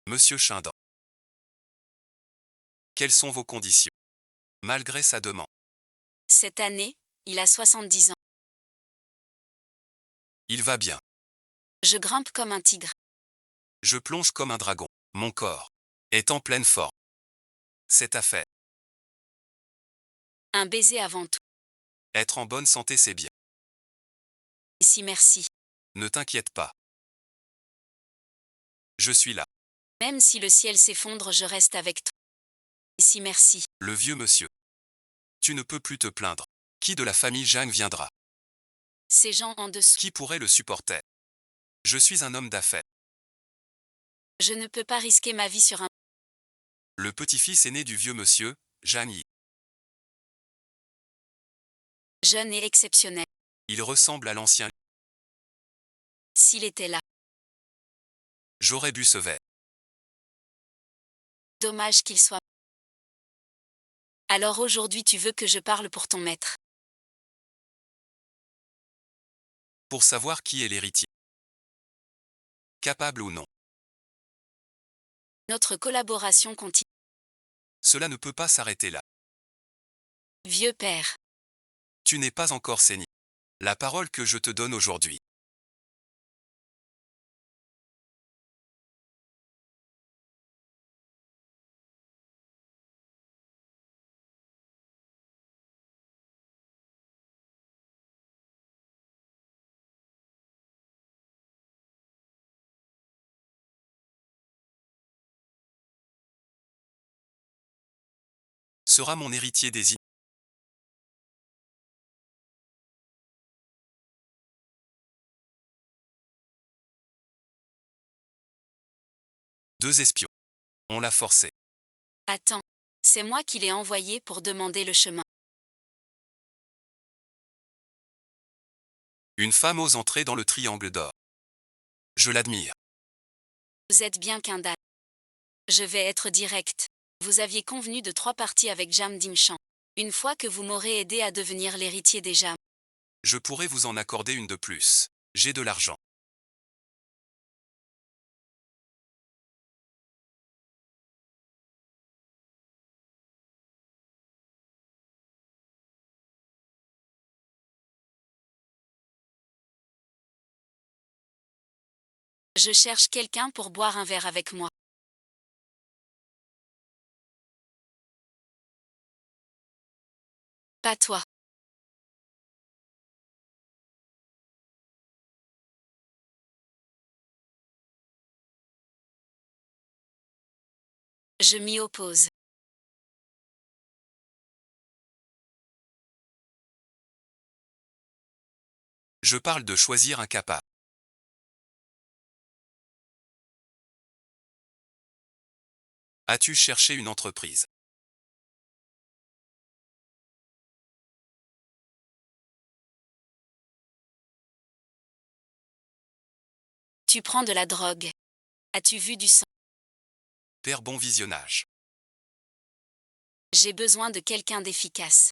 Monsieur Chindan. Quelles sont vos conditions? Malgré sa demande. Cette année, il a 70 ans. Il va bien. Je grimpe comme un tigre. Je plonge comme un dragon. Mon corps est en pleine forme. Cette affaire. Un baiser avant tout. Être en bonne santé c'est bien. Ici merci. Ne t'inquiète pas. Je suis là. Même si le ciel s'effondre, je reste avec toi. Ici merci. Le vieux monsieur. Tu ne peux plus te plaindre. Qui de la famille Zhang viendra? Ces gens en dessous. Qui pourrait le supporter? Je suis un homme d'affaires. Je ne peux pas risquer ma vie sur un. Le petit-fils aîné du vieux monsieur, Zhang Yi. Jeune et exceptionnel. Il ressemble à l'ancien. S'il était là. J'aurais bu ce verre. Dommage qu'il soit. Alors aujourd'hui tu veux que je parle pour ton maître. pour savoir qui est l'héritier. Capable ou non. Notre collaboration continue. Cela ne peut pas s'arrêter là. Vieux père. Tu n'es pas encore saigné. La parole que je te donne aujourd'hui. Sera mon héritier désigné. Deux espions. On l'a forcé. Attends. C'est moi qui l'ai envoyé pour demander le chemin. Une femme ose entrer dans le triangle d'or. Je l'admire. Vous êtes bien qu'un dalle. Je vais être direct. Vous aviez convenu de 3 parties avec Jam Dimchan. Une fois que vous m'aurez aidé à devenir l'héritier des Jam. Je pourrais vous en accorder une de plus. J'ai de l'argent. Je cherche quelqu'un pour boire un verre avec moi. Pas toi. Je m'y oppose. Je parle de choisir un capable. As-tu cherché une entreprise? Tu prends de la drogue. As-tu vu du sang? Père bon visionnage. J'ai besoin de quelqu'un d'efficace.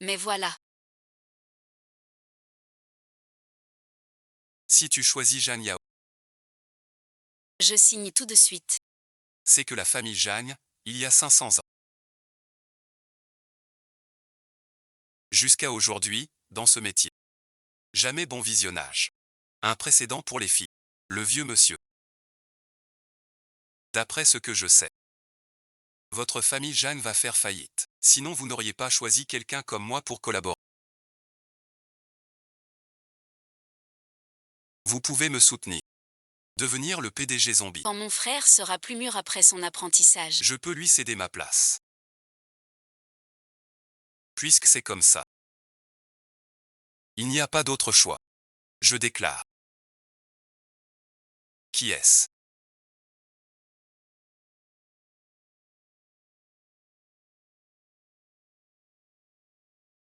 Mais voilà. Si tu choisis Jeanne Yao, Je signe tout de suite. c'est que la famille Jagne, il y a 500 ans. Jusqu'à aujourd'hui, dans ce métier. Jamais bon visionnage. Un précédent pour les filles. Le vieux monsieur. D'après ce que je sais. Votre famille Jeanne va faire faillite. Sinon vous n'auriez pas choisi quelqu'un comme moi pour collaborer. Vous pouvez me soutenir. Devenir le PDG zombie. Quand mon frère sera plus mûr après son apprentissage. Je peux lui céder ma place. Puisque c'est comme ça. Il n'y a pas d'autre choix. Je déclare. Qui est-ce?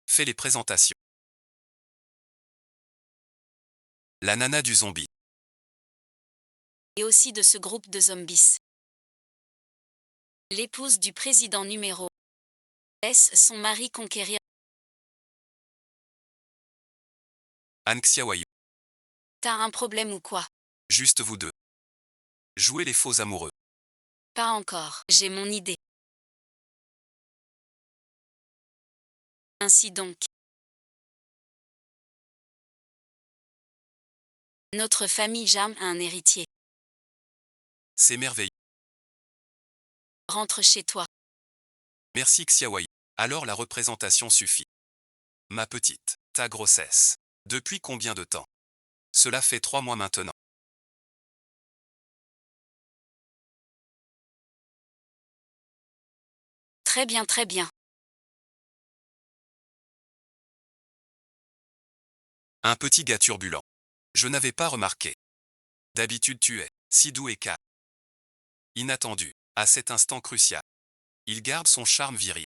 Fais les présentations. La nana du zombie. Et aussi de ce groupe de zombies. L'épouse du président numéro. Laisse son mari conquérir. Anne Xiaoyu. T'as un problème ou quoi? Juste vous deux. Jouez les faux amoureux. Pas encore. J'ai mon idée. Ainsi donc. Notre famille Jam a un héritier. C'est merveilleux. Rentre chez toi. Merci Xiaoyu. Alors la représentation suffit. Ma petite, ta grossesse. Depuis combien de temps? Cela fait 3 mois maintenant. Très bien, très bien. Un petit gars turbulent. Je n'avais pas remarqué. D'habitude tu es si doux et calme. Inattendu, à cet instant crucial. Il garde son charme viril.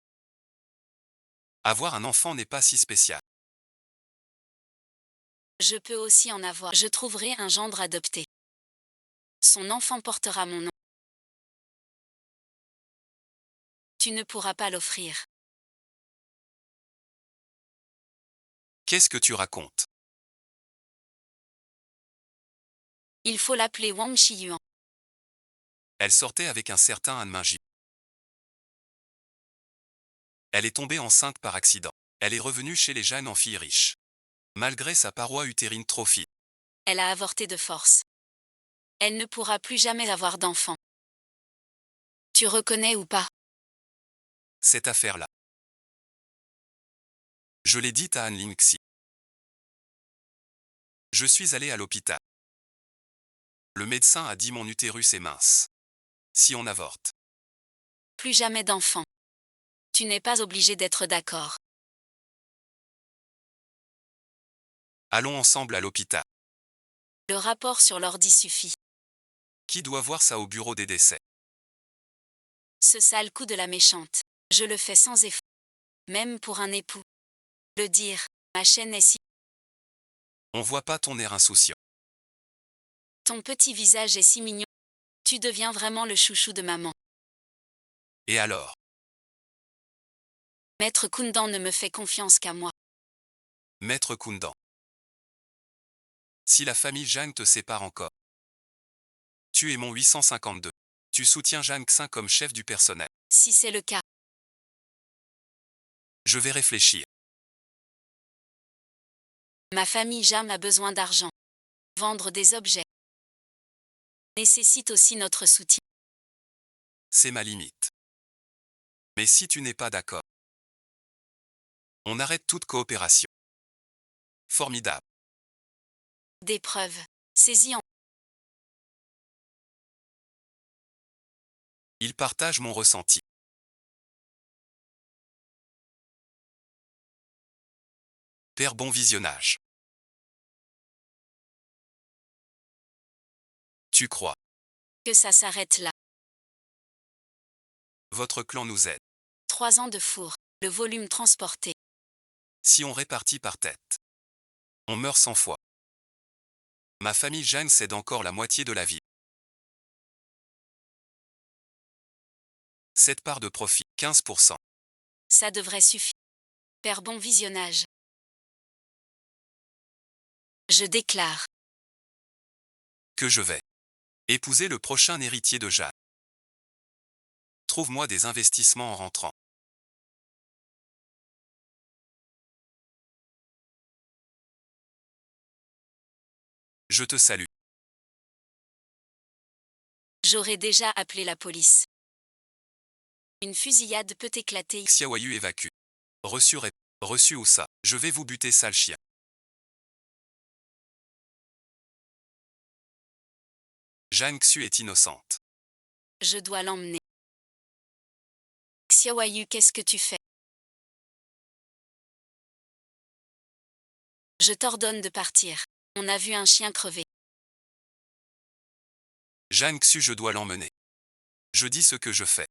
Avoir un enfant n'est pas si spécial. Je peux aussi en avoir. Je trouverai un gendre adopté. Son enfant portera mon nom. Tu ne pourras pas l'offrir. Qu'est-ce que tu racontes? Il faut l'appeler Wang Shiyuan. Elle sortait avec un certain Han Mingji. Elle est tombée enceinte par accident. Elle est revenue chez les Jeanne en fille riche. Malgré sa paroi utérine trop fine. Elle a avorté de force. Elle ne pourra plus jamais avoir d'enfant. Tu reconnais ou pas? Cette affaire-là. Je l'ai dite à Han Lingxi. Je suis allé à l'hôpital. Le médecin a dit mon utérus est mince. Si on avorte. Plus jamais d'enfant. Tu n'es pas obligé d'être d'accord. Allons ensemble à l'hôpital. Le rapport sur l'ordi suffit. Qui doit voir ça au bureau des décès? Ce sale coup de la méchante. Je le fais sans effort. Même pour un époux. Le dire, ma chaîne est si... On voit pas ton air insouciant. Ton petit visage est si mignon. Tu deviens vraiment le chouchou de maman. Et alors? Maître Kundan ne me fait confiance qu'à moi. Maître Kundan. Si la famille Zhang te sépare encore. Tu es mon 852. Tu soutiens Zhang Xin comme chef du personnel. Si c'est le cas, Je vais réfléchir. ma famille Jam a besoin d'argent. Vendre des objets nécessite aussi notre soutien. C'est ma limite. Mais si tu n'es pas d'accord, on arrête toute coopération. Formidable. Des preuves. Saisis en... Il partage mon ressenti. Père bon visionnage. Tu crois. Que ça s'arrête là. Votre clan nous aide. 3 ans de four. Le volume transporté. Si on répartit par tête. On meurt 100 fois. Ma famille Zhang cède encore la moitié de la vie. Cette part de profit, 15%. Ça devrait suffire. Père bon visionnage. Je déclare. Que je vais épouser le prochain héritier de Jeanne. Trouve-moi des investissements en rentrant. Je te salue. J'aurais déjà appelé la police. Une fusillade peut éclater. Xiaoyu évacue. Reçu ou ça. Je vais vous buter sale chien. Zhang Xu est innocente. Je dois l'emmener. Xiaoyu, qu'est-ce que tu fais? Je t'ordonne de partir. On a vu un chien crever. Zhang Xu, je dois l'emmener. Je dis ce que je fais.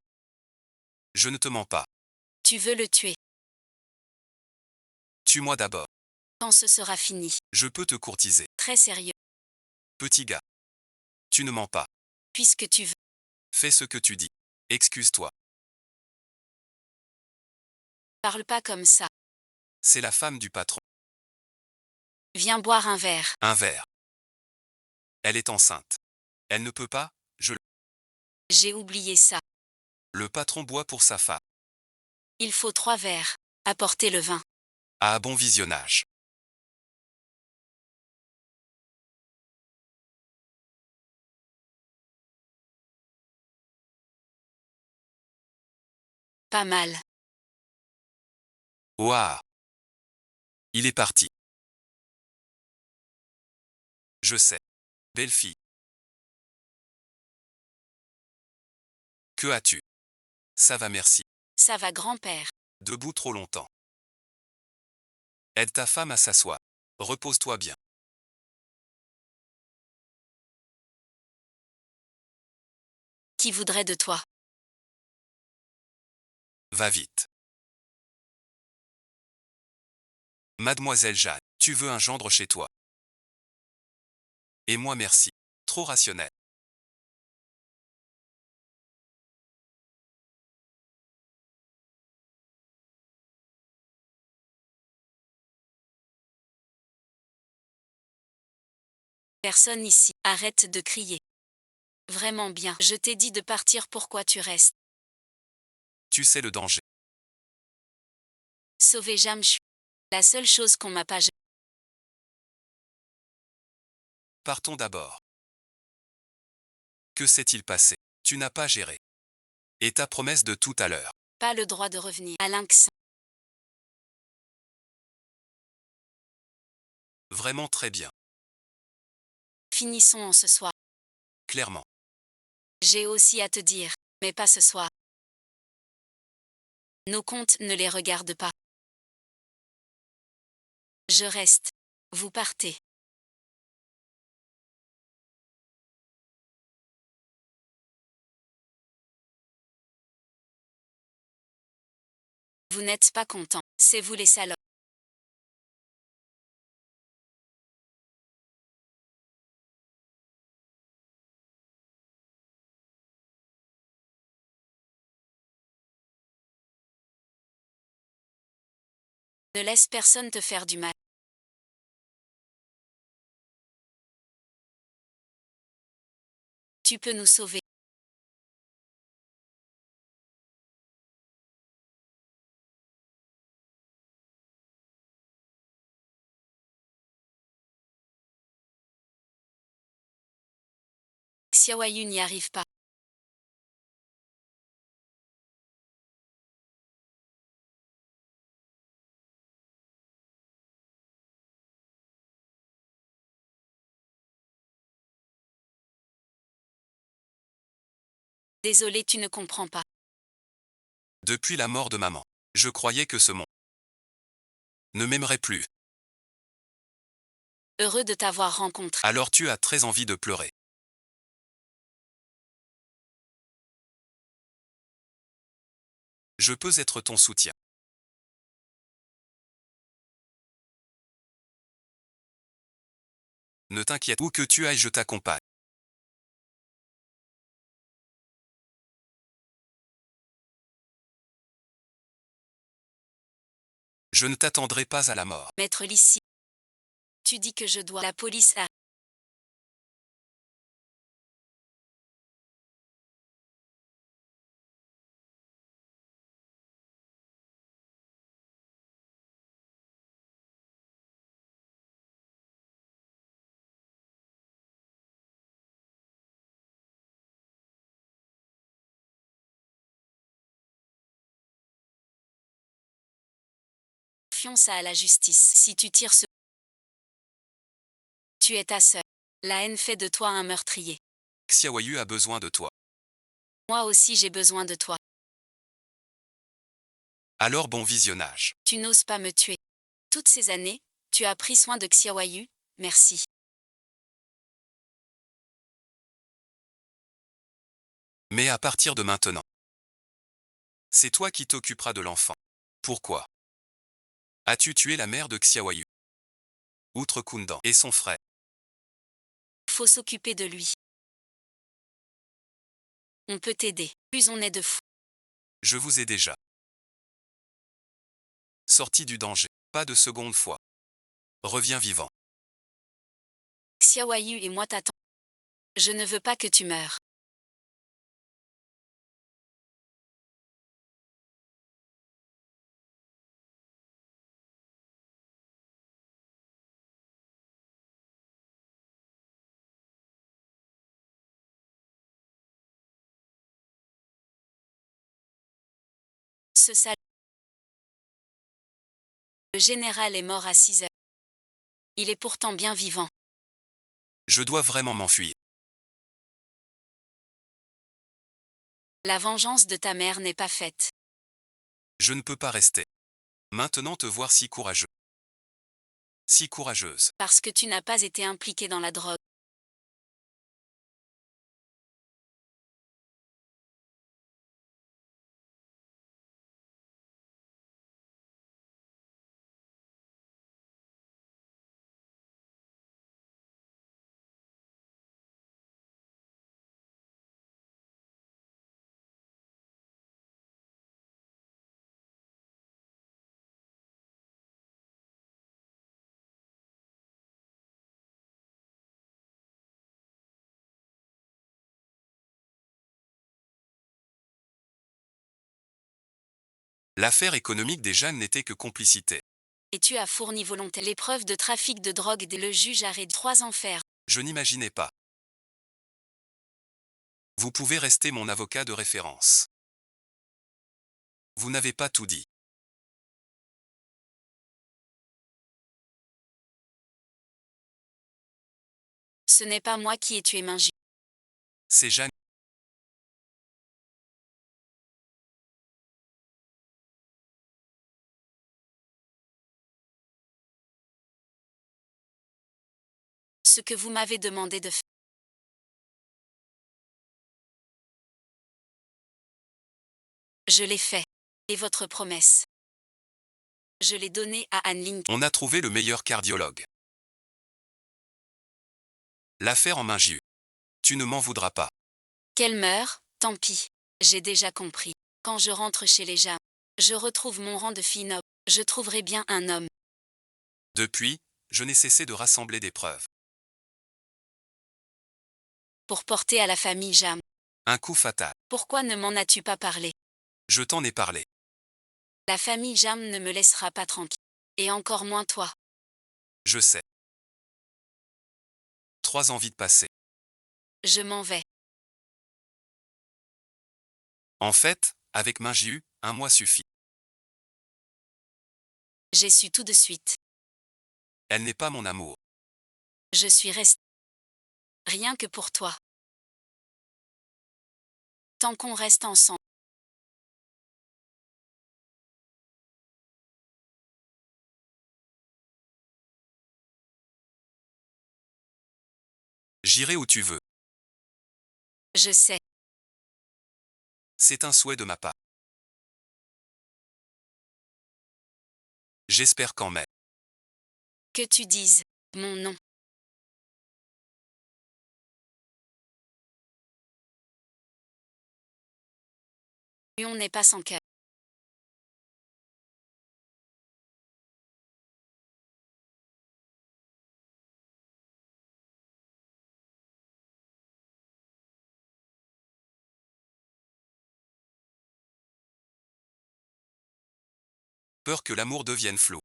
Je ne te mens pas. Tu veux le tuer. Tue-moi d'abord. Quand ce sera fini. Je peux te courtiser. Très sérieux. Petit gars. Tu ne mens pas. Puisque tu veux. Fais ce que tu dis. Excuse-toi. Parle pas comme ça. C'est la femme du patron. Viens boire un verre. Un verre. Elle est enceinte. Elle ne peut pas, J'ai oublié ça. Le patron boit pour sa femme. Il faut 3 verres. Apportez le vin. Ah, bon visionnage. Pas mal. Ouah. Il est parti. Je sais. Belle fille. Que as-tu? Ça va, merci. Ça va, grand-père. Debout trop longtemps. Aide ta femme à s'asseoir. Repose-toi bien. Qui voudrait de toi? Va vite. Mademoiselle Jeanne, tu veux un gendre chez toi? Et moi merci. Trop rationnel. Personne ici. Arrête de crier. Vraiment bien. Je t'ai dit de partir, pourquoi tu restes? Tu sais le danger. Sauver Jam, je suis la seule chose qu'on m'a pas. Partons d'abord. Que s'est-il passé? Tu n'as pas géré. Et ta promesse de tout à l'heure? Pas le droit de revenir. À Lynx. Vraiment très bien. Finissons en ce soir. Clairement. J'ai aussi à te dire, mais pas ce soir. Nos comptes ne les regardent pas. Je reste. Vous partez. Vous n'êtes pas content. C'est vous les salopes. Ne laisse personne te faire du mal. Tu peux nous sauver. Xiaoyu n'y arrive pas. Désolé, tu ne comprends pas. Depuis la mort de maman, je croyais que ce monde ne m'aimerait plus. Heureux de t'avoir rencontré. Alors tu as très envie de pleurer. Je peux être ton soutien. Ne t'inquiète, où que tu ailles, je t'accompagne. Je ne t'attendrai pas à la mort. Maître Lissi. Tu dis que je dois. La police a. Confions ça à la justice. Si tu tires ce. Tu es ta sœur. La haine fait de toi un meurtrier. Xiaoyu a besoin de toi. Moi aussi j'ai besoin de toi. Alors bon visionnage. Tu n'oses pas me tuer. Toutes ces années, tu as pris soin de Xiaoyu, merci. Mais à partir de maintenant, c'est toi qui t'occuperas de l'enfant. Pourquoi as-tu tué la mère de Xiaoyu? Outre Kundan et son frère. Faut s'occuper de lui. On peut t'aider. Plus on est de fous. Je vous ai déjà sorti du danger. Pas de seconde fois. Reviens vivant. Xiaoyu et moi t'attends. Je ne veux pas que tu meures. Ce sale. Le général est mort à 6 heures. Il est pourtant bien vivant. Je dois vraiment m'enfuir. La vengeance de ta mère n'est pas faite. Je ne peux pas rester. Maintenant te voir si courageux. Si courageuse. Parce que tu n'as pas été impliqué dans la drogue. L'affaire économique des Jeanne n'était que complicité. Et tu as fourni volontairement les preuves de trafic de drogue et le juge arrête 3 ans ferme. Je n'imaginais pas. Vous pouvez rester mon avocat de référence. Vous n'avez pas tout dit. Ce n'est pas moi qui ai tué Minji. C'est Jeanne. Ce que vous m'avez demandé de faire. Je l'ai fait. Et votre promesse. Je l'ai donnée à Anne Link. On a trouvé le meilleur cardiologue. L'affaire en Minji. Tu ne m'en voudras pas. Qu'elle meure, tant pis. J'ai déjà compris. Quand je rentre chez les Jam, je retrouve mon rang de fille noble. Je trouverai bien un homme. Depuis, je n'ai cessé de rassembler des preuves. Pour porter à la famille Jam. Un coup fatal. Pourquoi ne m'en as-tu pas parlé? Je t'en ai parlé. La famille Jam ne me laissera pas tranquille. Et encore moins toi. Je sais. 3 ans vite passés. Je m'en vais. En fait, avec Minji, 1 mois suffit. J'ai su tout de suite. Elle n'est pas mon amour. Je suis restée. Rien que pour toi. Tant qu'on reste ensemble. J'irai où tu veux. Je sais. C'est un souhait de ma part. J'espère qu'en mai. Que tu dises mon nom. On n'est pas sans cœur. Peur que l'amour devienne flou.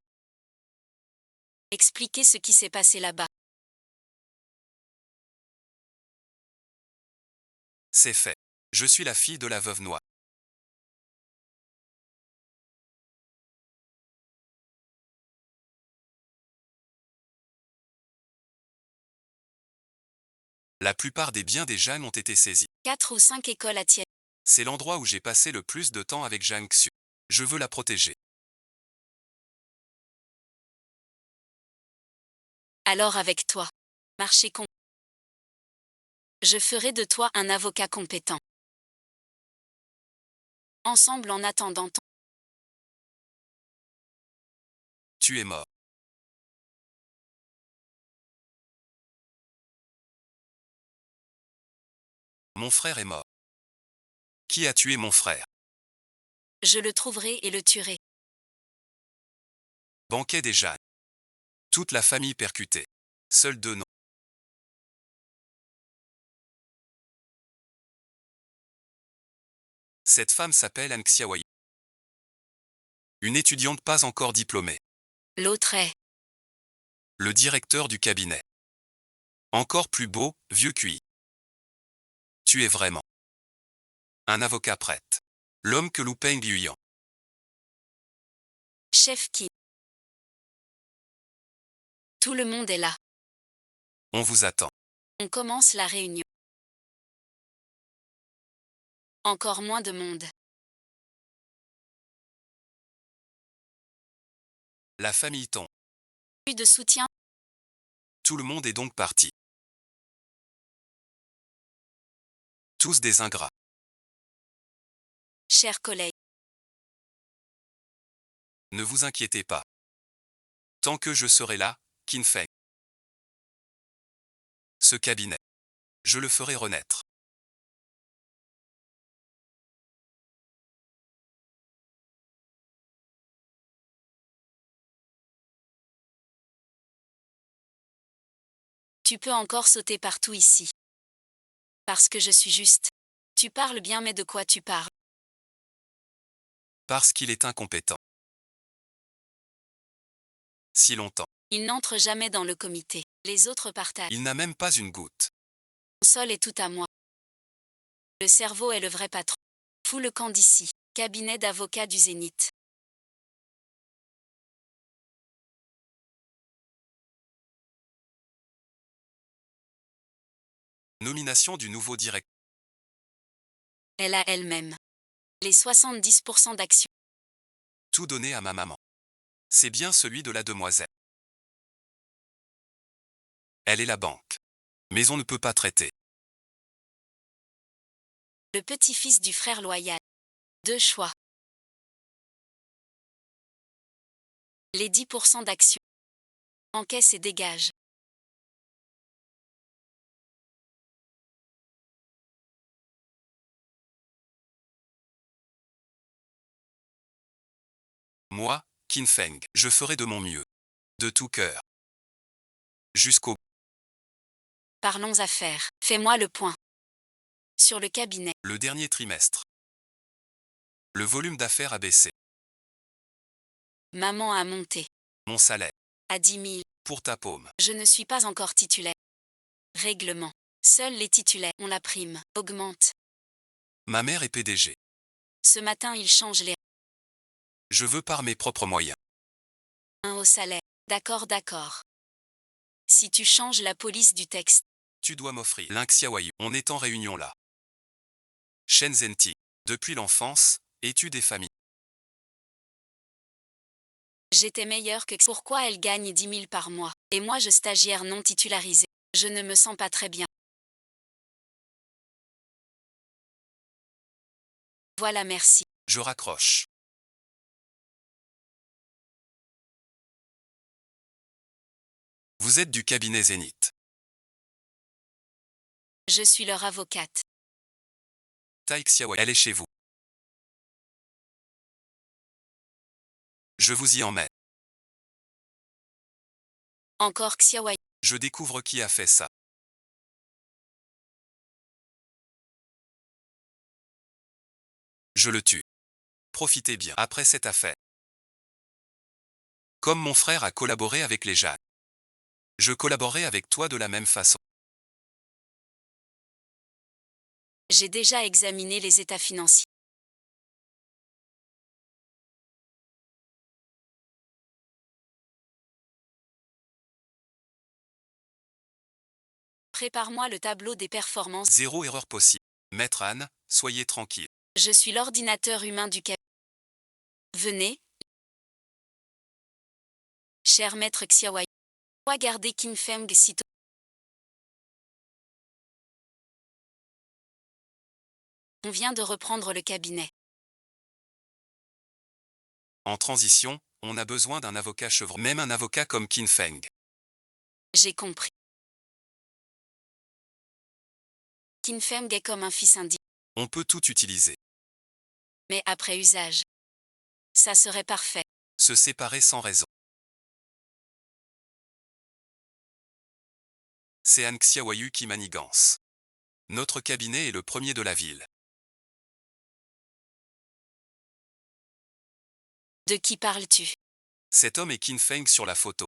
Expliquer ce qui s'est passé là-bas. C'est fait. Je suis la fille de la veuve noire. La plupart des biens des Jeanne ont été saisis. 4 ou 5 écoles à Tienne. C'est l'endroit où j'ai passé le plus de temps avec Jeanne Xu. Je veux la protéger. Alors avec toi. Marché con. Je ferai de toi un avocat compétent. Ensemble en attendant. Tu es mort. Mon frère est mort. Qui a tué mon frère? Je le trouverai et le tuerai. Banquet des Jeanne. Toute la famille percutée. Seuls 2 noms. Cette femme s'appelle Anne Xiaoyi. Une étudiante pas encore diplômée. L'autre est. Le directeur du cabinet. Encore plus beau, vieux QI. Tu es vraiment un avocat prête. L'homme que Lu Peng Yuyan. Chef qui. Tout le monde est là. On vous attend. On commence la réunion. Encore moins de monde. La famille tombe. Plus de soutien. Tout le monde est donc parti. Tous des ingrats. Chers collègues. Ne vous inquiétez pas. Tant que je serai là, Qin Feng. Ce cabinet. Je le ferai renaître. Tu peux encore sauter partout ici. Parce que je suis juste. Tu parles bien mais de quoi tu parles? Parce qu'il est incompétent. Si longtemps. Il n'entre jamais dans le comité. Les autres partagent. Il n'a même pas une goutte. Mon sol est tout à moi. Le cerveau est le vrai patron. Fous le camp d'ici. Cabinet d'avocats du Zénith. Nomination du nouveau directeur. Elle a elle-même. Les 70% d'actions. Tout donné à ma maman. C'est bien celui de la demoiselle. Elle est la banque. Mais on ne peut pas traiter. Le petit-fils du frère loyal. Deux choix. Les 10% d'actions. Encaisse et dégage. Moi, Qin Feng, je ferai de mon mieux. De tout cœur. Jusqu'au... Parlons affaires. Fais-moi le point. Sur le cabinet. Le dernier trimestre. Le volume d'affaires a baissé. Maman a monté. Mon salaire. À 10 000. Pour ta paume. Je ne suis pas encore titulaire. Règlement. Seuls les titulaires ont la prime. Augmente. Ma mère est PDG. Ce matin, il change les... Je veux par mes propres moyens. Un haut salaire. D'accord. Si tu changes la police du texte. Tu dois m'offrir. L'Inxiawayu. On est en réunion là. Shenzhen-Ti. Depuis l'enfance, études et famille. J'étais meilleure que... Pourquoi elle gagne 10 000 par mois? Et moi je stagiaire non titularisée. Je ne me sens pas très bien. Voilà, merci. Je raccroche. Vous êtes du cabinet Zénith. Je suis leur avocate. Taixiawayu. Elle est chez vous. Je vous y emmène. Encore Xiaowai. Je découvre qui a fait ça. Je le tue. Profitez bien. Après cette affaire. Comme mon frère a collaboré avec les jeunes. Je collaborerai avec toi de la même façon. J'ai déjà examiné les états financiers. Prépare-moi le tableau des performances. Zéro erreur possible. Maître Anne, soyez tranquille. Je suis l'ordinateur humain du cabinet. Venez. Cher maître Xiaowai. Regardez Qin Feng sitôt. On vient de reprendre le cabinet. En transition, on a besoin d'un avocat chevron. Même un avocat comme Qin Feng. J'ai compris. Qin Feng est comme un fils indigne. On peut tout utiliser. Mais après usage. Ça serait parfait. Se séparer sans raison. C'est Anne Xiaoyu qui manigance. Notre cabinet est le premier de la ville. De qui parles-tu? Cet homme est Qin Feng sur la photo.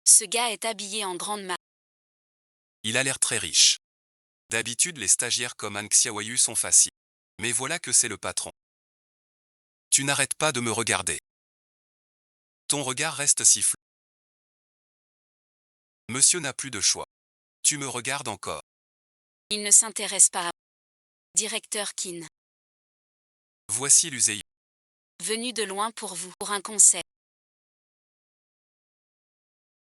Ce gars est habillé en grande marque. Il a l'air très riche. D'habitude, les stagiaires comme Anne Xiaoyu sont faciles. Mais voilà que c'est le patron. Tu n'arrêtes pas de me regarder. Ton regard reste si flou. Monsieur n'a plus de choix. Tu me regardes encore. Il ne s'intéresse pas à... Directeur Qin. Voici l'uséi. Venu de loin pour vous. Pour un conseil.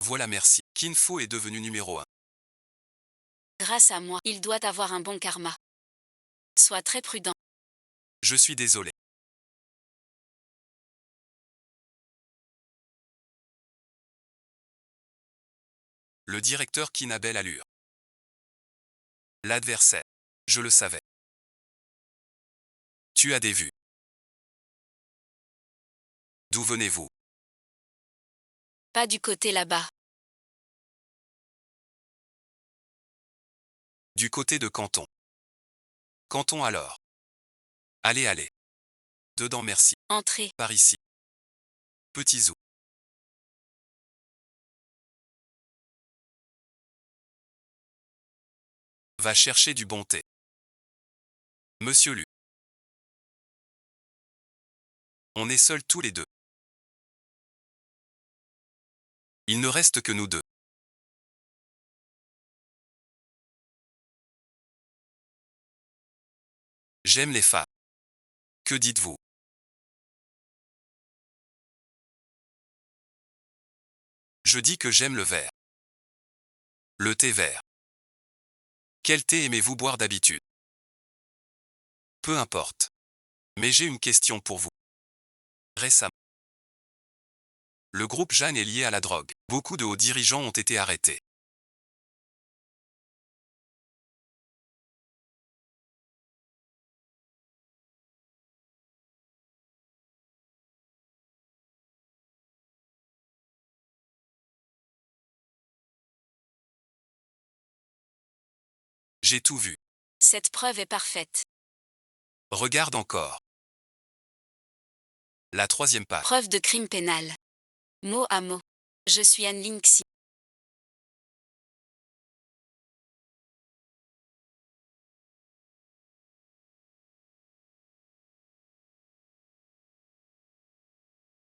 Voilà, merci. Qin Fu est devenu numéro 1. Grâce à moi, il doit avoir un bon karma. Sois très prudent. Je suis désolé. Le directeur Qin a belle allure. L'adversaire. Je le savais. Tu as des vues. D'où venez-vous? Pas du côté là-bas. Du côté de Canton. Canton alors. Allez. Dedans merci. Entrez. Par ici. Petit zou. Va chercher du bon thé. Monsieur Lu. On est seuls tous les deux. Il ne reste que nous deux. J'aime les femmes. Que dites-vous? Je dis que j'aime le vert. Le thé vert. Quel thé aimez-vous boire d'habitude? Peu importe. Mais j'ai une question pour vous. Récemment, le groupe Jeanne est lié à la drogue. Beaucoup de hauts dirigeants ont été arrêtés. J'ai tout vu. Cette preuve est parfaite. Regarde encore. La 3e page. Preuve de crime pénal. Mot à mot. Je suis Anne Linksy.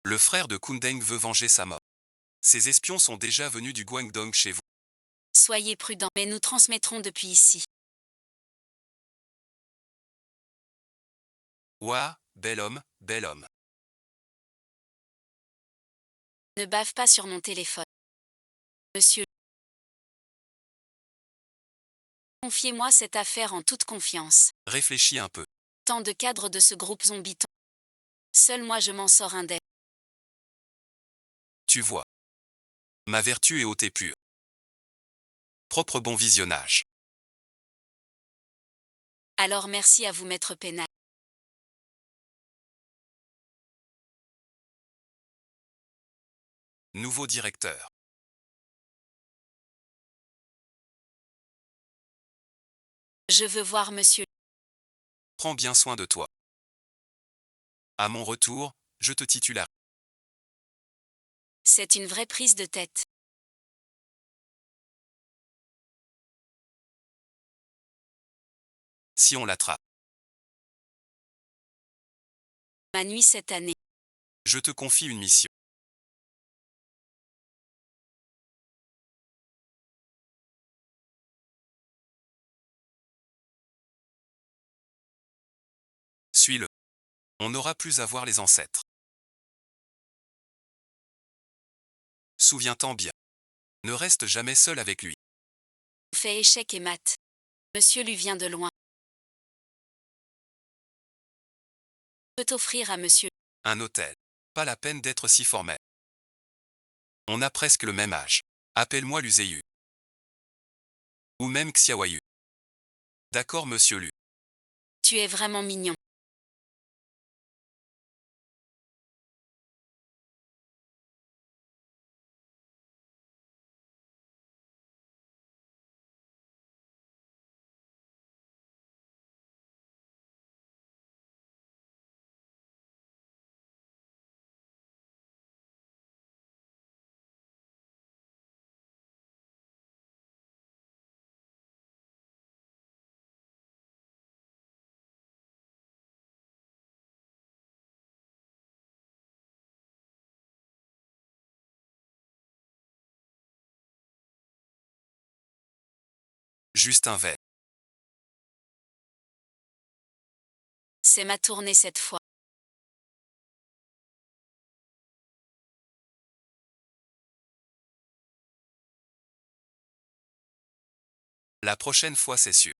Le frère de Kundeng veut venger sa mort. Ces espions sont déjà venus du Guangdong chez vous. Soyez prudents, mais nous transmettrons depuis ici. Ouah, bel homme, bel homme. Ne bave pas sur mon téléphone. Monsieur, confiez-moi cette affaire en toute confiance. Réfléchis un peu. Tant de cadres de ce groupe zombie. Seul moi je m'en sors indemne. Tu vois. Ma vertu est haute et pure. Propre bon visionnage. Alors merci à vous, maître pénal. Nouveau directeur. Je veux voir monsieur. Prends bien soin de toi. À mon retour, je te titularise. C'est une vraie prise de tête. Si on l'attrape, Ma nuit cette année. je te confie une mission. Suis-le. On n'aura plus à voir les ancêtres. Souviens-t'en bien. Ne reste jamais seul avec lui. On fait échec et mat. Monsieur lui vient de loin. Peut offrir à monsieur. Un hôtel. Pas la peine d'être si formel. On a presque le même âge. Appelle-moi Luzeyu. Ou même Xiaoyu. D'accord, monsieur Lu. Tu es vraiment mignon. Juste un verre. C'est ma tournée cette fois. La prochaine fois, c'est sûr.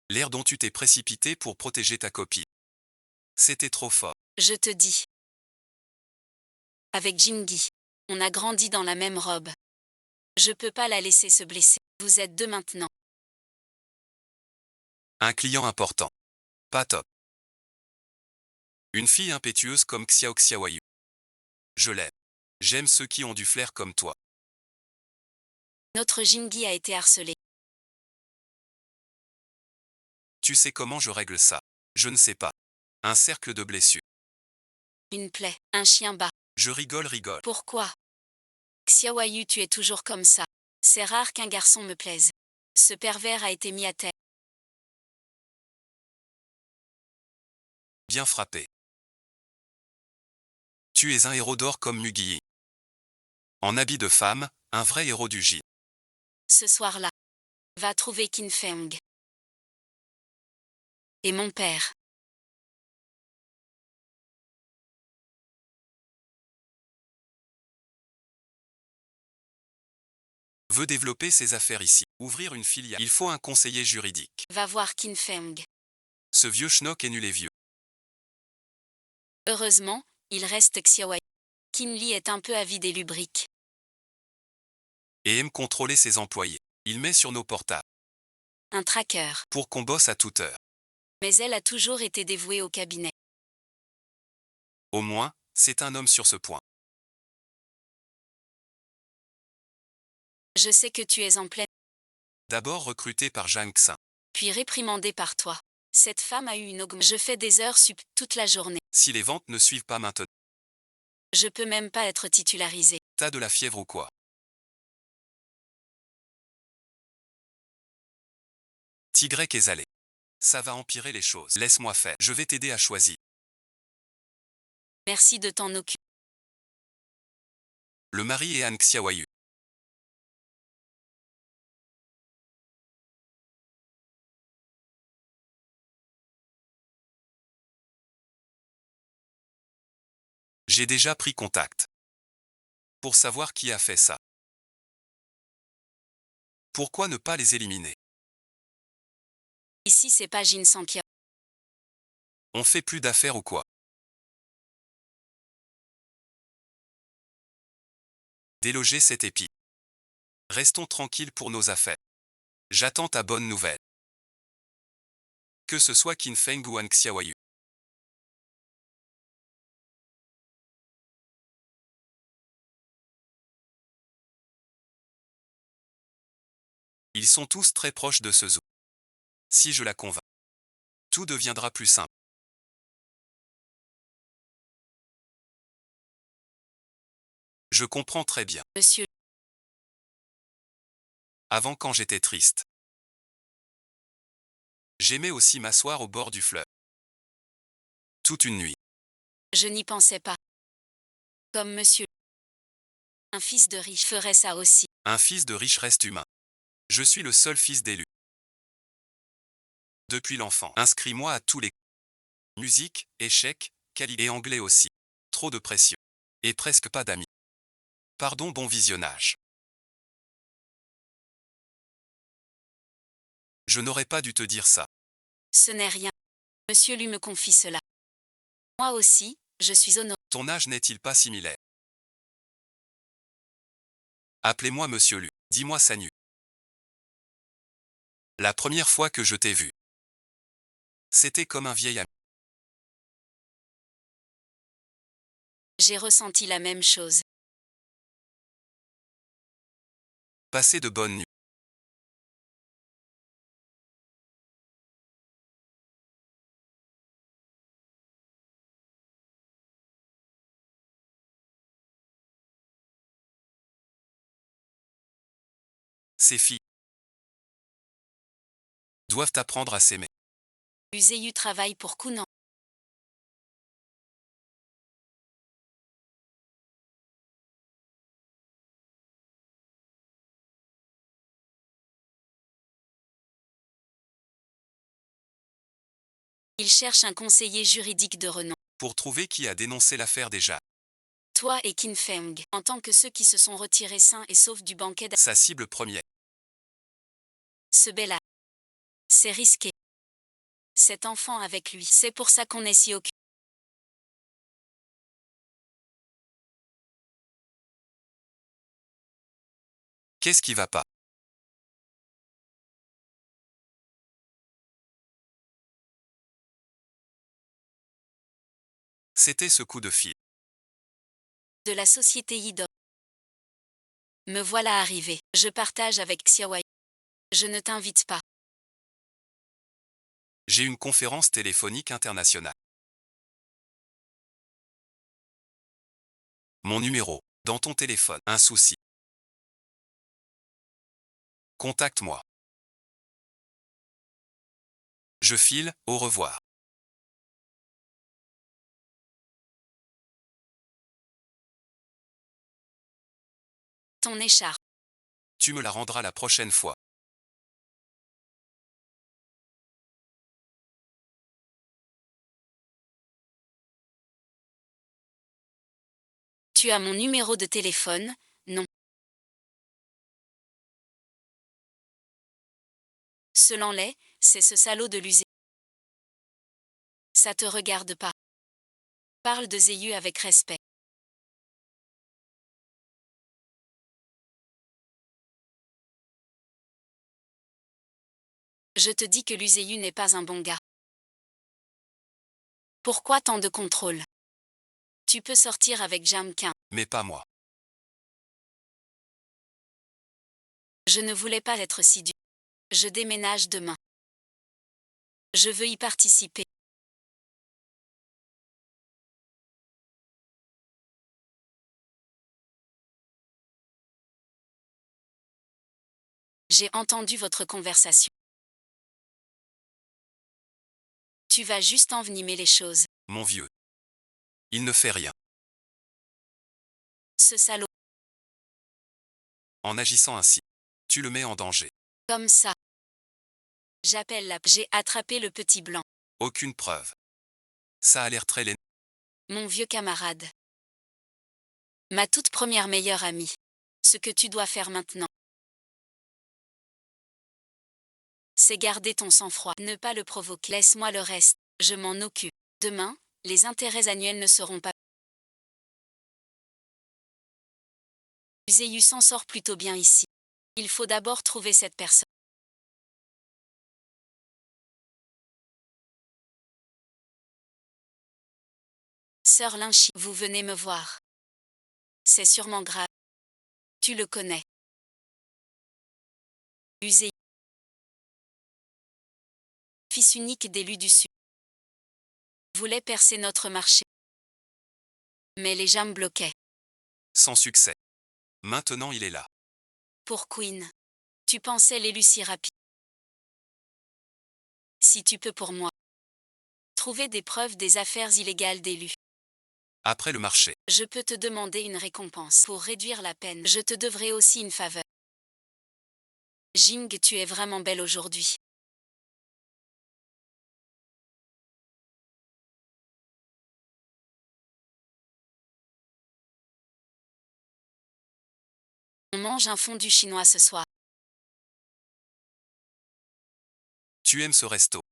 L'air dont tu t'es précipité pour protéger ta copine. C'était trop fort. Je te dis. Avec Jingi. On a grandi dans la même robe. Je peux pas la laisser se blesser. Vous êtes deux maintenant. Un client important. Pas top. Une fille impétueuse comme Xiao Xiaoyu. Je l'aime. J'aime ceux qui ont du flair comme toi. Notre Jingi a été harcelé. Tu sais comment je règle ça? Je ne sais pas. Un cercle de blessures. Une plaie, un chien bat. Je rigole. Pourquoi? Xiaoyu, tu es toujours comme ça. C'est rare qu'un garçon me plaise. Ce pervers a été mis à terre. Bien frappé. Tu es un héros d'or comme Mugi. En habit de femme, un vrai héros du J. Ce soir-là, va trouver Qin Feng. Et mon père. Veut développer ses affaires ici. Ouvrir une filiale. Il faut un conseiller juridique. Va voir Qin Feng. Ce vieux schnock est nul et vieux. Heureusement, il reste Xiaoyu. Qin Li est un peu avide et lubrique. Et aime contrôler ses employés. Il met sur nos portables. Un tracker. Pour qu'on bosse à toute heure. Mais elle a toujours été dévouée au cabinet. Au moins, c'est un homme sur ce point. Je sais que tu es en pleine, D'abord recruté par Zhang Xin. puis réprimandée par toi. Cette femme a eu une augmentation. Je fais des heures sup toute la journée. Si les ventes ne suivent pas maintenant, Je peux même pas être titularisée. t'as de la fièvre ou quoi? Tigrec est allé. Ça va empirer les choses. Laisse-moi faire. Je vais t'aider à choisir. Merci de t'en occuper. Le mari est Han Xiaoyu. J'ai déjà pris contact. Pour savoir qui a fait ça. Pourquoi ne pas les éliminer? Ici c'est pas Jin Sankia. On fait plus d'affaires ou quoi? Déloger cet épi. Restons tranquilles pour nos affaires. J'attends ta bonne nouvelle. Que ce soit Qin Feng ou Han Xiaoyu. Ils sont tous très proches de ce zoo. Si je la convainc, tout deviendra plus simple. Je comprends très bien. Monsieur, Avant quand j'étais triste. J'aimais aussi m'asseoir au bord du fleuve. Toute une nuit. je n'y pensais pas. Comme monsieur. Un fils de riche ferait ça aussi. Un fils de riche reste humain. Je suis le seul fils d'élu. Depuis l'enfant. Inscris-moi à tous les musique, échecs, qualité et anglais aussi. Trop de pression. Et presque pas d'amis. Pardon, bon visionnage. Je n'aurais pas dû te dire ça. Ce n'est rien. Monsieur lui me confie cela. Moi aussi, je suis honoré. Ton âge n'est-il pas similaire? Appelez-moi Monsieur Lu. Dis-moi Sanyu. La première fois que je t'ai vu, c'était comme un vieil ami. J'ai ressenti la même chose. Passez de bonnes nuits. Ces filles doivent apprendre à s'aimer. Useyu travaille pour Kunan. Il cherche un conseiller juridique de renom. Pour trouver qui a dénoncé l'affaire déjà. Toi et Qin Feng, en tant que ceux qui se sont retirés sains et saufs du banquet Sa cible première. ce bel âge. C'est risqué. Cet enfant avec lui, c'est pour ça qu'on est si occupé. Qu'est-ce qui va pas? C'était ce coup de fil. De la société Yidok. Me voilà arrivé. Je partage avec Xiaowai. Je ne t'invite pas. J'ai une conférence téléphonique internationale. Mon numéro. Dans ton téléphone. Un souci. Contacte-moi. Je file, au revoir. Ton écharpe. Tu me la rendras la prochaine fois. Tu as mon numéro de téléphone, non. Ce l'est, c'est ce salaud de l'usée. Ça te regarde pas. Parle de Zéhu avec respect. Je te dis que l'Uzéhu n'est pas un bon gars. Pourquoi tant de contrôle? Tu peux sortir avec Jamquin. Mais pas moi. Je ne voulais pas être si dur. Je déménage demain. Je veux y participer. J'ai entendu votre conversation. Tu vas juste envenimer les choses. Mon vieux. Il ne fait rien. Ce salaud. En agissant ainsi, tu le mets en danger. Comme ça. J'appelle la... J'ai attrapé le petit blanc. Aucune preuve. Ça a l'air très laid. Mon vieux camarade. Ma toute première meilleure amie. Ce que tu dois faire maintenant, c'est garder ton sang-froid, ne pas le provoquer. Laisse-moi le reste, je m'en occupe. Demain, les intérêts annuels ne seront pas... Zéhu s'en sort plutôt bien ici. Il faut d'abord trouver cette personne. Sœur Lynchi, vous venez me voir. C'est sûrement grave. Tu le connais. Zéhu. Fils unique d'élu du Sud. Voulait percer notre marché. Mais les jambes bloquaient. Sans succès. Maintenant il est là. Pour Queen. Tu pensais l'élu si rapide. Si tu peux pour moi. Trouver des preuves des affaires illégales d'élus. Après le marché. Je peux te demander une récompense. Pour réduire la peine, je te devrai aussi une faveur. Jing, tu es vraiment belle aujourd'hui. On mange un fondue chinois ce soir. Tu aimes ce resto.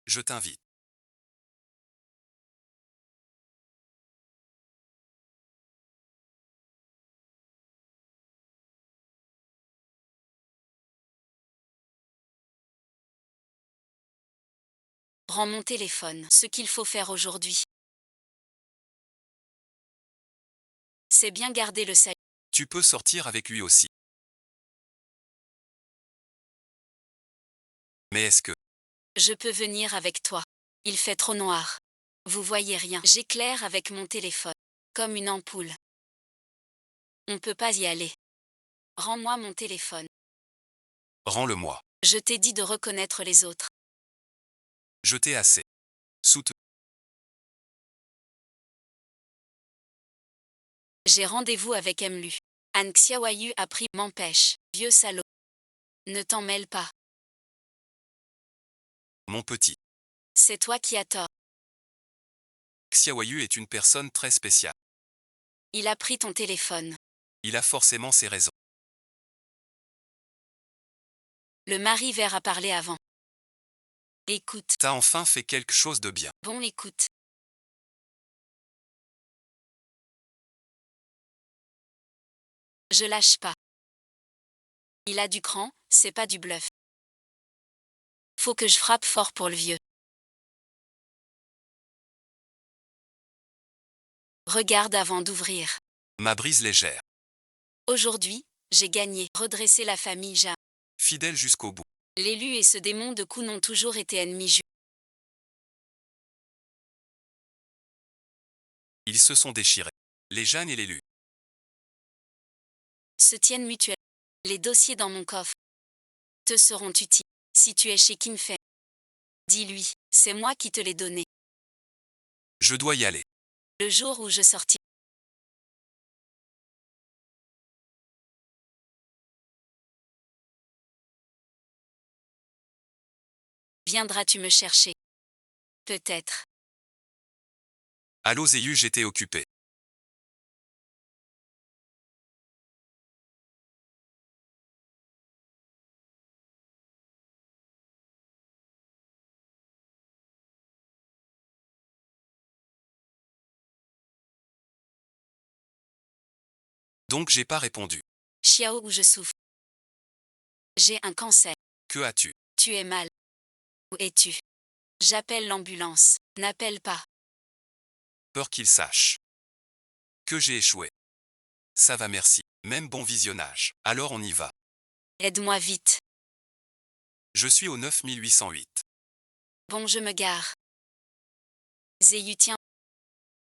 Je t'invite. Rends mon téléphone. Ce qu'il faut faire aujourd'hui, c'est bien garder le salut. Tu peux sortir avec lui aussi. Mais est-ce que... Je peux venir avec toi. Il fait trop noir. Vous voyez rien. J'éclaire avec mon téléphone. Comme une ampoule. On peut pas y aller. Rends-moi mon téléphone. Rends-le-moi. Je t'ai dit de reconnaître les autres. Je t'ai assez. Soutenu. J'ai rendez-vous avec Emlu. An Xiaoyu a pris m'empêche. Vieux salaud. Ne t'en mêle pas. Mon petit. C'est toi qui as tort. Xiaoyu est une personne très spéciale. Il a pris ton téléphone. Il a forcément ses raisons. Le mari vert a parlé avant. Écoute. T'as enfin fait quelque chose de bien. Bon, écoute. Je lâche pas. Il a du cran, c'est pas du bluff. Faut que je frappe fort pour le vieux. Regarde avant d'ouvrir. Ma brise légère. Aujourd'hui, j'ai gagné. Redresser la famille Ja. Fidèle jusqu'au bout. L'élu et ce démon de coup n'ont toujours été ennemis. Ils se sont déchirés. Les Jeanne et l'élu. Se tiennent mutuellement. Les dossiers dans mon coffre te seront utiles. Si tu es chez Kinfei, dis-lui, c'est moi qui te l'ai donné. Je dois y aller. Le jour où je sortirai, viendras-tu me chercher? Peut-être. Allô Zéhu, j'étais occupé. Donc j'ai pas répondu. Xiao où je souffre. J'ai un cancer. Que as-tu? Tu es mal. Où es-tu? J'appelle l'ambulance. N'appelle pas. Peur qu'il sache. Que j'ai échoué. Ça va merci. Même bon visionnage. Alors on y va. Aide-moi vite. Je suis au 9808. Bon, je me gare. Zéhu, tiens.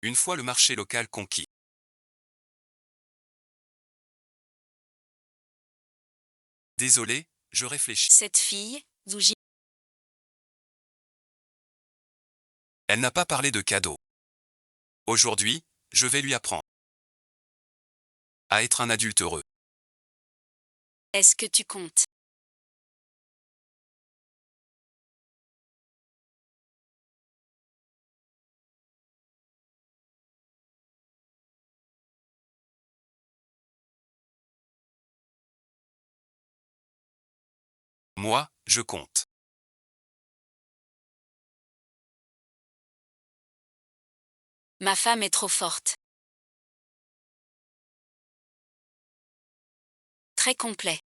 Une fois le marché local conquis. Désolé, je réfléchis. Cette fille, d'où j'y. Elle n'a pas parlé de cadeau. Aujourd'hui, je vais lui apprendre à être un adulte heureux. Est-ce que tu comptes? Moi, je compte. Ma femme est trop forte. Très complet.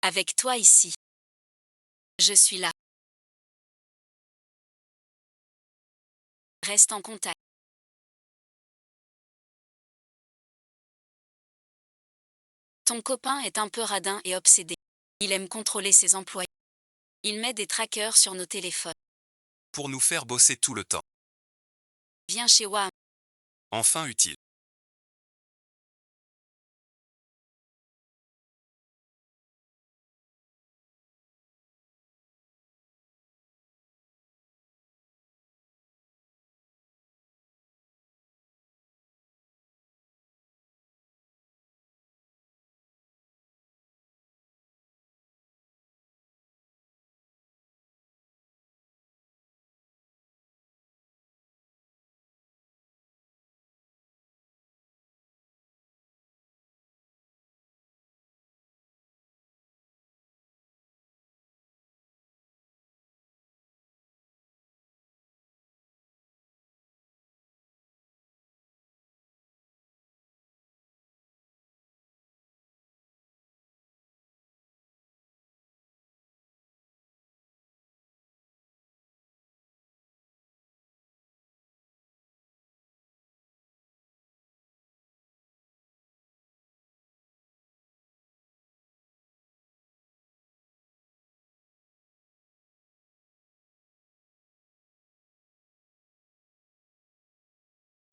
Avec toi ici. Je suis là. Reste en contact. Ton copain est un peu radin et obsédé. Il aime contrôler ses employés. Il met des trackers sur nos téléphones. Pour nous faire bosser tout le temps. Viens chez WAM. Enfin utile.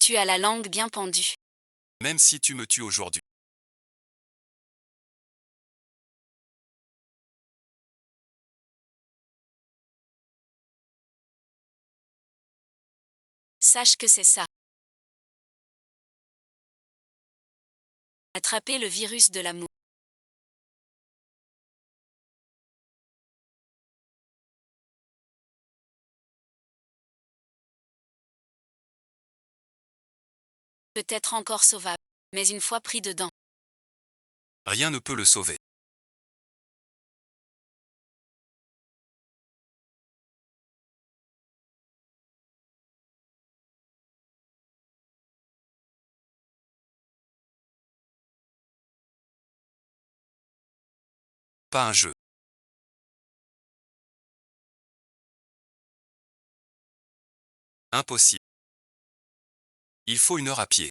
Tu as la langue bien pendue. Même si tu me tues aujourd'hui. Sache que c'est ça. Attraper le virus de l'amour. Peut-être encore sauvable. Mais une fois pris dedans. Rien ne peut le sauver. Pas un jeu. Impossible. Il faut 1 heure à pied.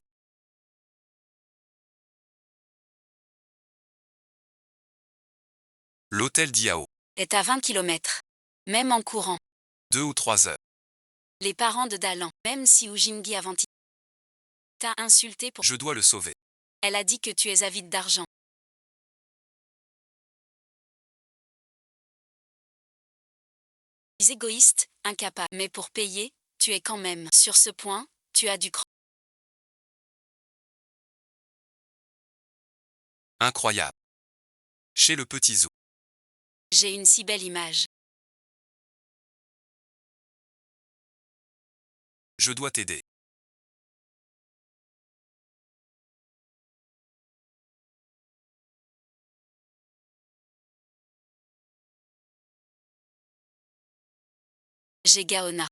L'hôtel d'Iao. est à 20 km. Même en courant. 2 ou 3 heures. Les parents de Dalan, même si Ujingi Avanti t'a insulté pour... Je dois le sauver. Elle a dit que tu es avide d'argent. Égoïste, incapable. Mais pour payer, tu es quand même. Sur ce point, tu as du cran. Incroyable. Chez le petit zoo. J'ai une si belle image. Je dois t'aider. J'ai Gaona.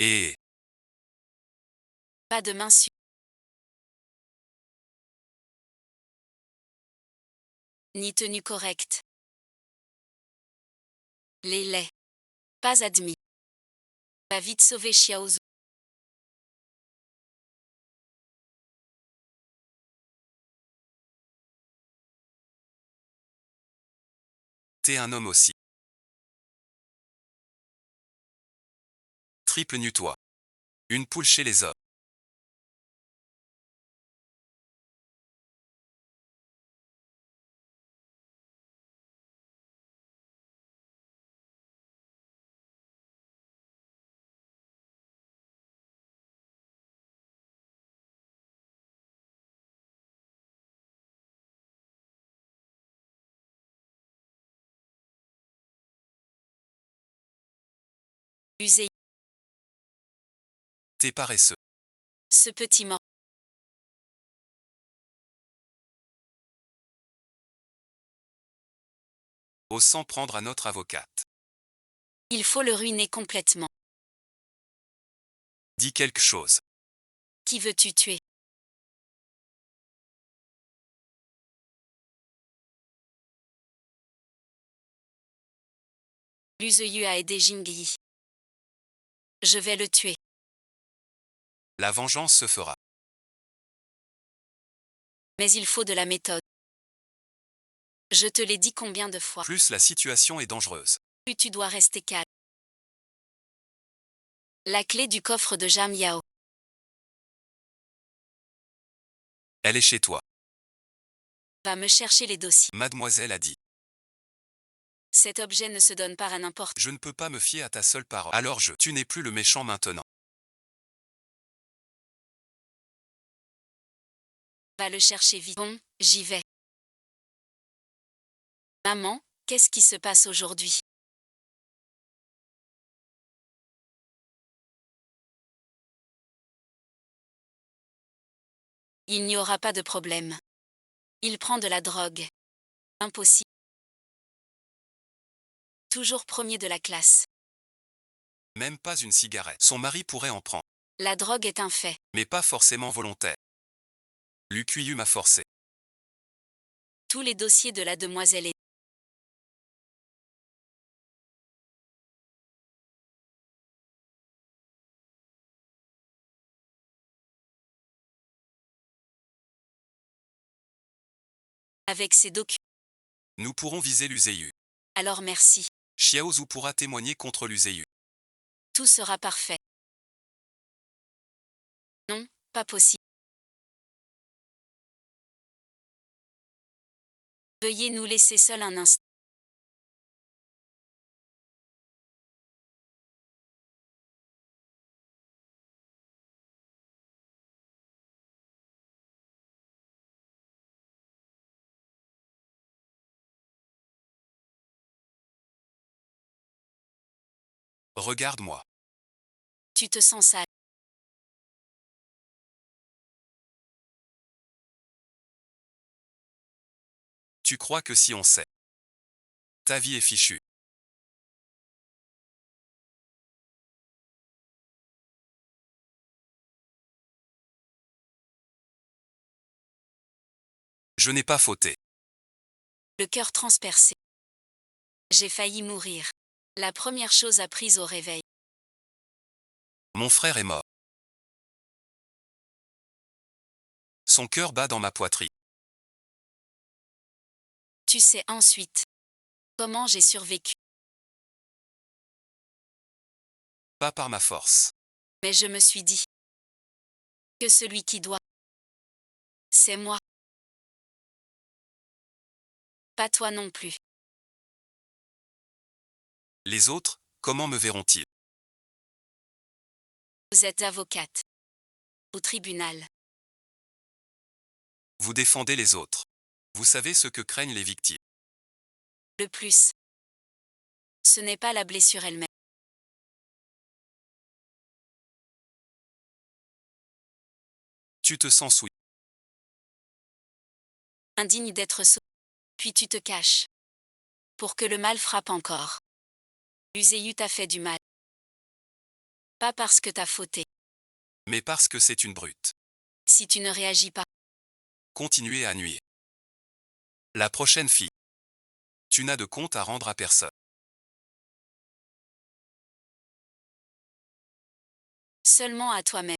Et... Pas de main sur. Ni tenue correcte. Les laits. Pas admis. Va vite sauver Xiaozu. T'es un homme aussi. Triple nu-toi. Une poule chez les hommes. Usé. T'es paresseux. Ce petit mort. Ose s'en prendre à notre avocate. Il faut le ruiner complètement. Dis quelque chose. Qui veux-tu tuer? Luzeyu a aidé Jingyi. Je vais le tuer. La vengeance se fera. Mais il faut de la méthode. Je te l'ai dit combien de fois. Plus la situation est dangereuse. Plus tu dois rester calme. La clé du coffre de Jam Yao. Elle est chez toi. Va me chercher les dossiers. Mademoiselle a dit. Cet objet ne se donne pas à n'importe. Je ne peux pas me fier à ta seule parole. Alors tu n'es plus le méchant maintenant. Va le chercher vite. Bon, j'y vais. Maman, qu'est-ce qui se passe aujourd'hui? Il n'y aura pas de problème. Il prend de la drogue. Impossible. Toujours premier de la classe. Même pas une cigarette. Son mari pourrait en prendre. La drogue est un fait. Mais pas forcément volontaire. L'UQIU m'a forcé. Tous les dossiers de la demoiselle est. Avec ses documents. Nous pourrons viser l'UZEU. Alors merci. Xiaozu pourra témoigner contre l'UZEU. Tout sera parfait. Non, pas possible. Veuillez nous laisser seuls un instant. Regarde-moi. Tu te sens sale. Tu crois que si on sait, ta vie est fichue. Je n'ai pas fauté. Le cœur transpercé. J'ai failli mourir. La première chose apprise au réveil. Mon frère est mort. Son cœur bat dans ma poitrine. Tu sais ensuite comment j'ai survécu. Pas par ma force. Mais je me suis dit que celui qui doit, c'est moi. Pas toi non plus. Les autres, comment me verront-ils? Vous êtes avocate. Au tribunal. Vous défendez les autres. Vous savez ce que craignent les victimes. Le plus. Ce n'est pas la blessure elle-même. Tu te sens souillé. Indigne d'être sauvé. Puis tu te caches. Pour que le mal frappe encore. L'Uséu t'a fait du mal. Pas parce que t'as fauté. Mais parce que c'est une brute. Si tu ne réagis pas. Continuez à nuire. La prochaine fille. Tu n'as de compte à rendre à personne. Seulement à toi-même.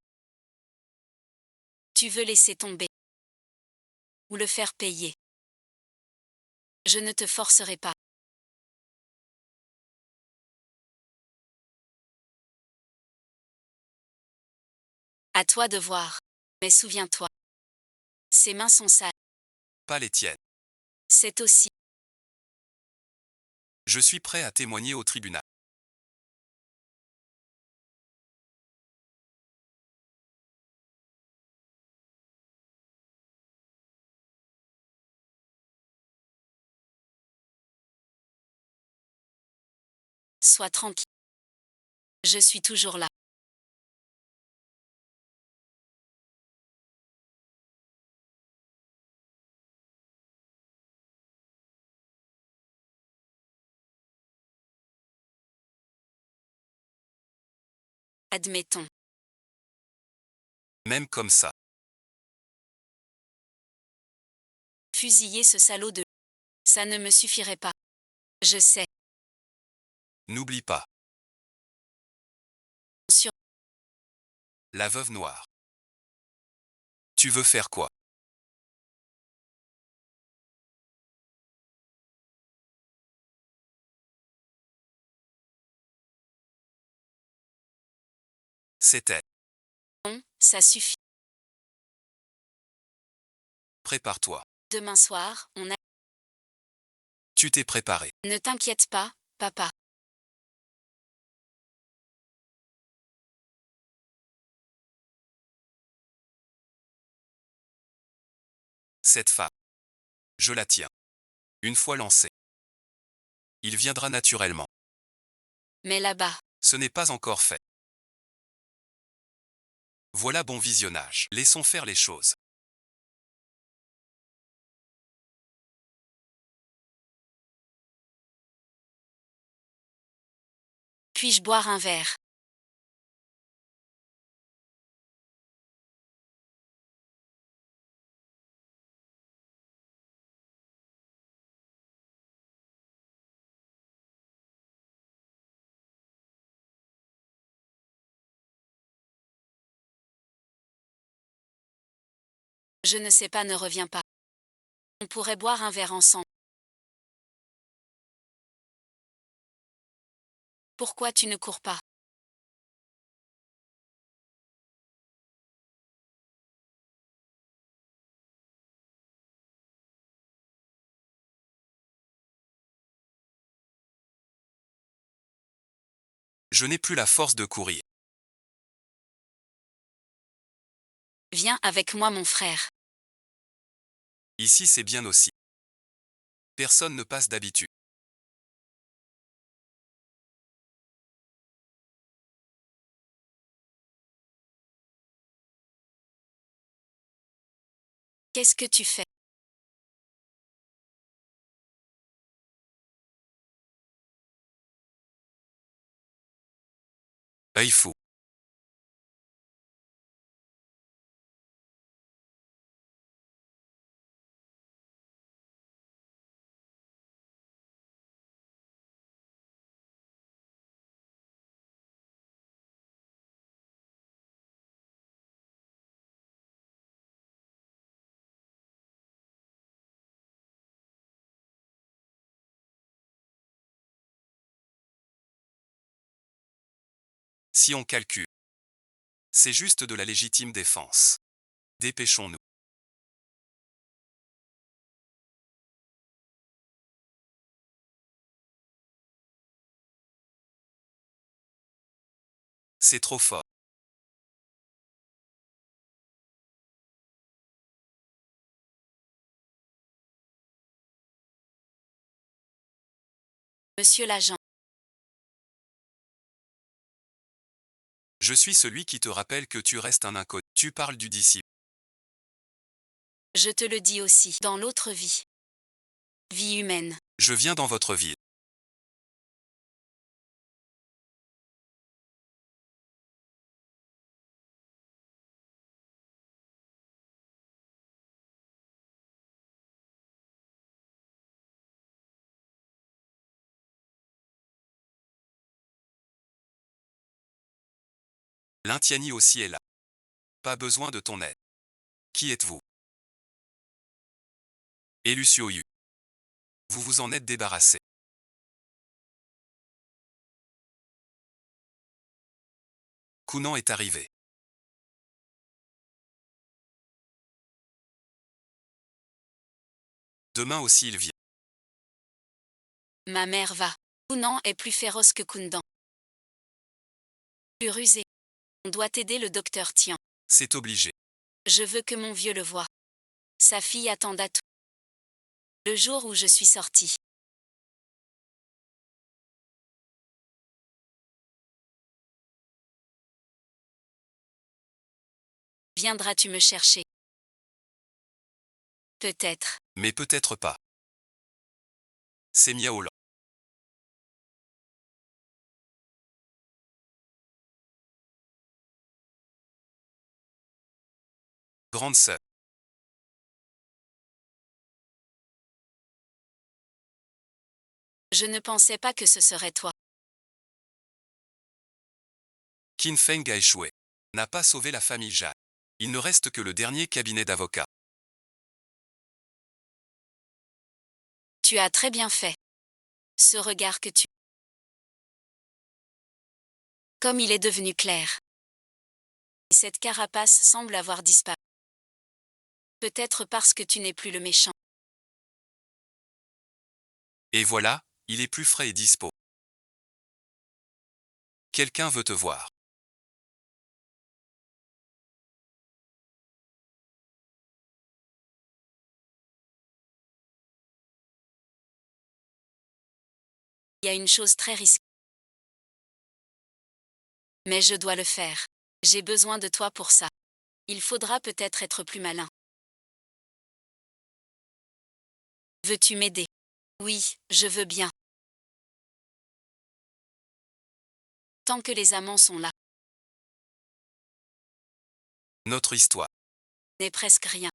Tu veux laisser tomber. Ou le faire payer. Je ne te forcerai pas. À toi de voir. Mais souviens-toi. Ses mains sont sales. Pas les tiennes. C'est aussi. Je suis prêt à témoigner au tribunal. Sois tranquille. Je suis toujours là. Admettons. Même comme ça. Fusiller ce salaud de. Ça ne me suffirait pas. Je sais. N'oublie pas. Sur. La veuve noire. Tu veux faire quoi? C'était. Bon, ça suffit. Prépare-toi. Demain soir, on a. Tu t'es préparé. Ne t'inquiète pas, papa. Cette femme. Je la tiens. Une fois lancée. Il viendra naturellement. Mais là-bas. Ce n'est pas encore fait. Voilà bon visionnage. Laissons faire les choses. Puis-je boire un verre? Je ne sais pas, ne reviens pas. On pourrait boire un verre ensemble. Pourquoi tu ne cours pas? Je n'ai plus la force de courir. Viens avec moi, mon frère. Ici c'est bien aussi. Personne ne passe d'habitude. Qu'est-ce que tu fais? Œil fou. Si on calcule, c'est juste de la légitime défense. Dépêchons-nous. C'est trop fort. Monsieur l'agent, Je suis celui qui te rappelle que tu restes un inconnu. Tu parles du disciple. je te le dis aussi, dans l'autre vie. Vie humaine. Je viens dans votre ville. L'Intiani aussi est là. Pas besoin de ton aide. Qui êtes-vous? Et Lucio Yu. Vous vous en êtes débarrassé. Kunan est arrivé. Demain aussi il vient. Ma mère va. Kunan est plus féroce que Kundan. Plus rusé. On doit aider le docteur Tian. C'est obligé. Je veux que mon vieux le voie. Sa fille attend à tout. Le jour où je suis sortie. Viendras-tu me chercher? Peut-être. Mais peut-être pas. C'est miaoulant. Grande sœur. Je ne pensais pas que ce serait toi. Qin Feng a échoué. N'a pas sauvé la famille Jia. Il ne reste que le dernier cabinet d'avocats. Tu as très bien fait. Ce regard que tu... Comme il est devenu clair. Et cette carapace semble avoir disparu. Peut-être parce que tu n'es plus le méchant. Et voilà, il est plus frais et dispo. Quelqu'un veut te voir. Il y a une chose très risquée. Mais je dois le faire. J'ai besoin de toi pour ça. Il faudra peut-être être plus malin. Veux-tu m'aider? Oui, je veux bien. Tant que les amants sont là, Notre histoire. n'est presque rien.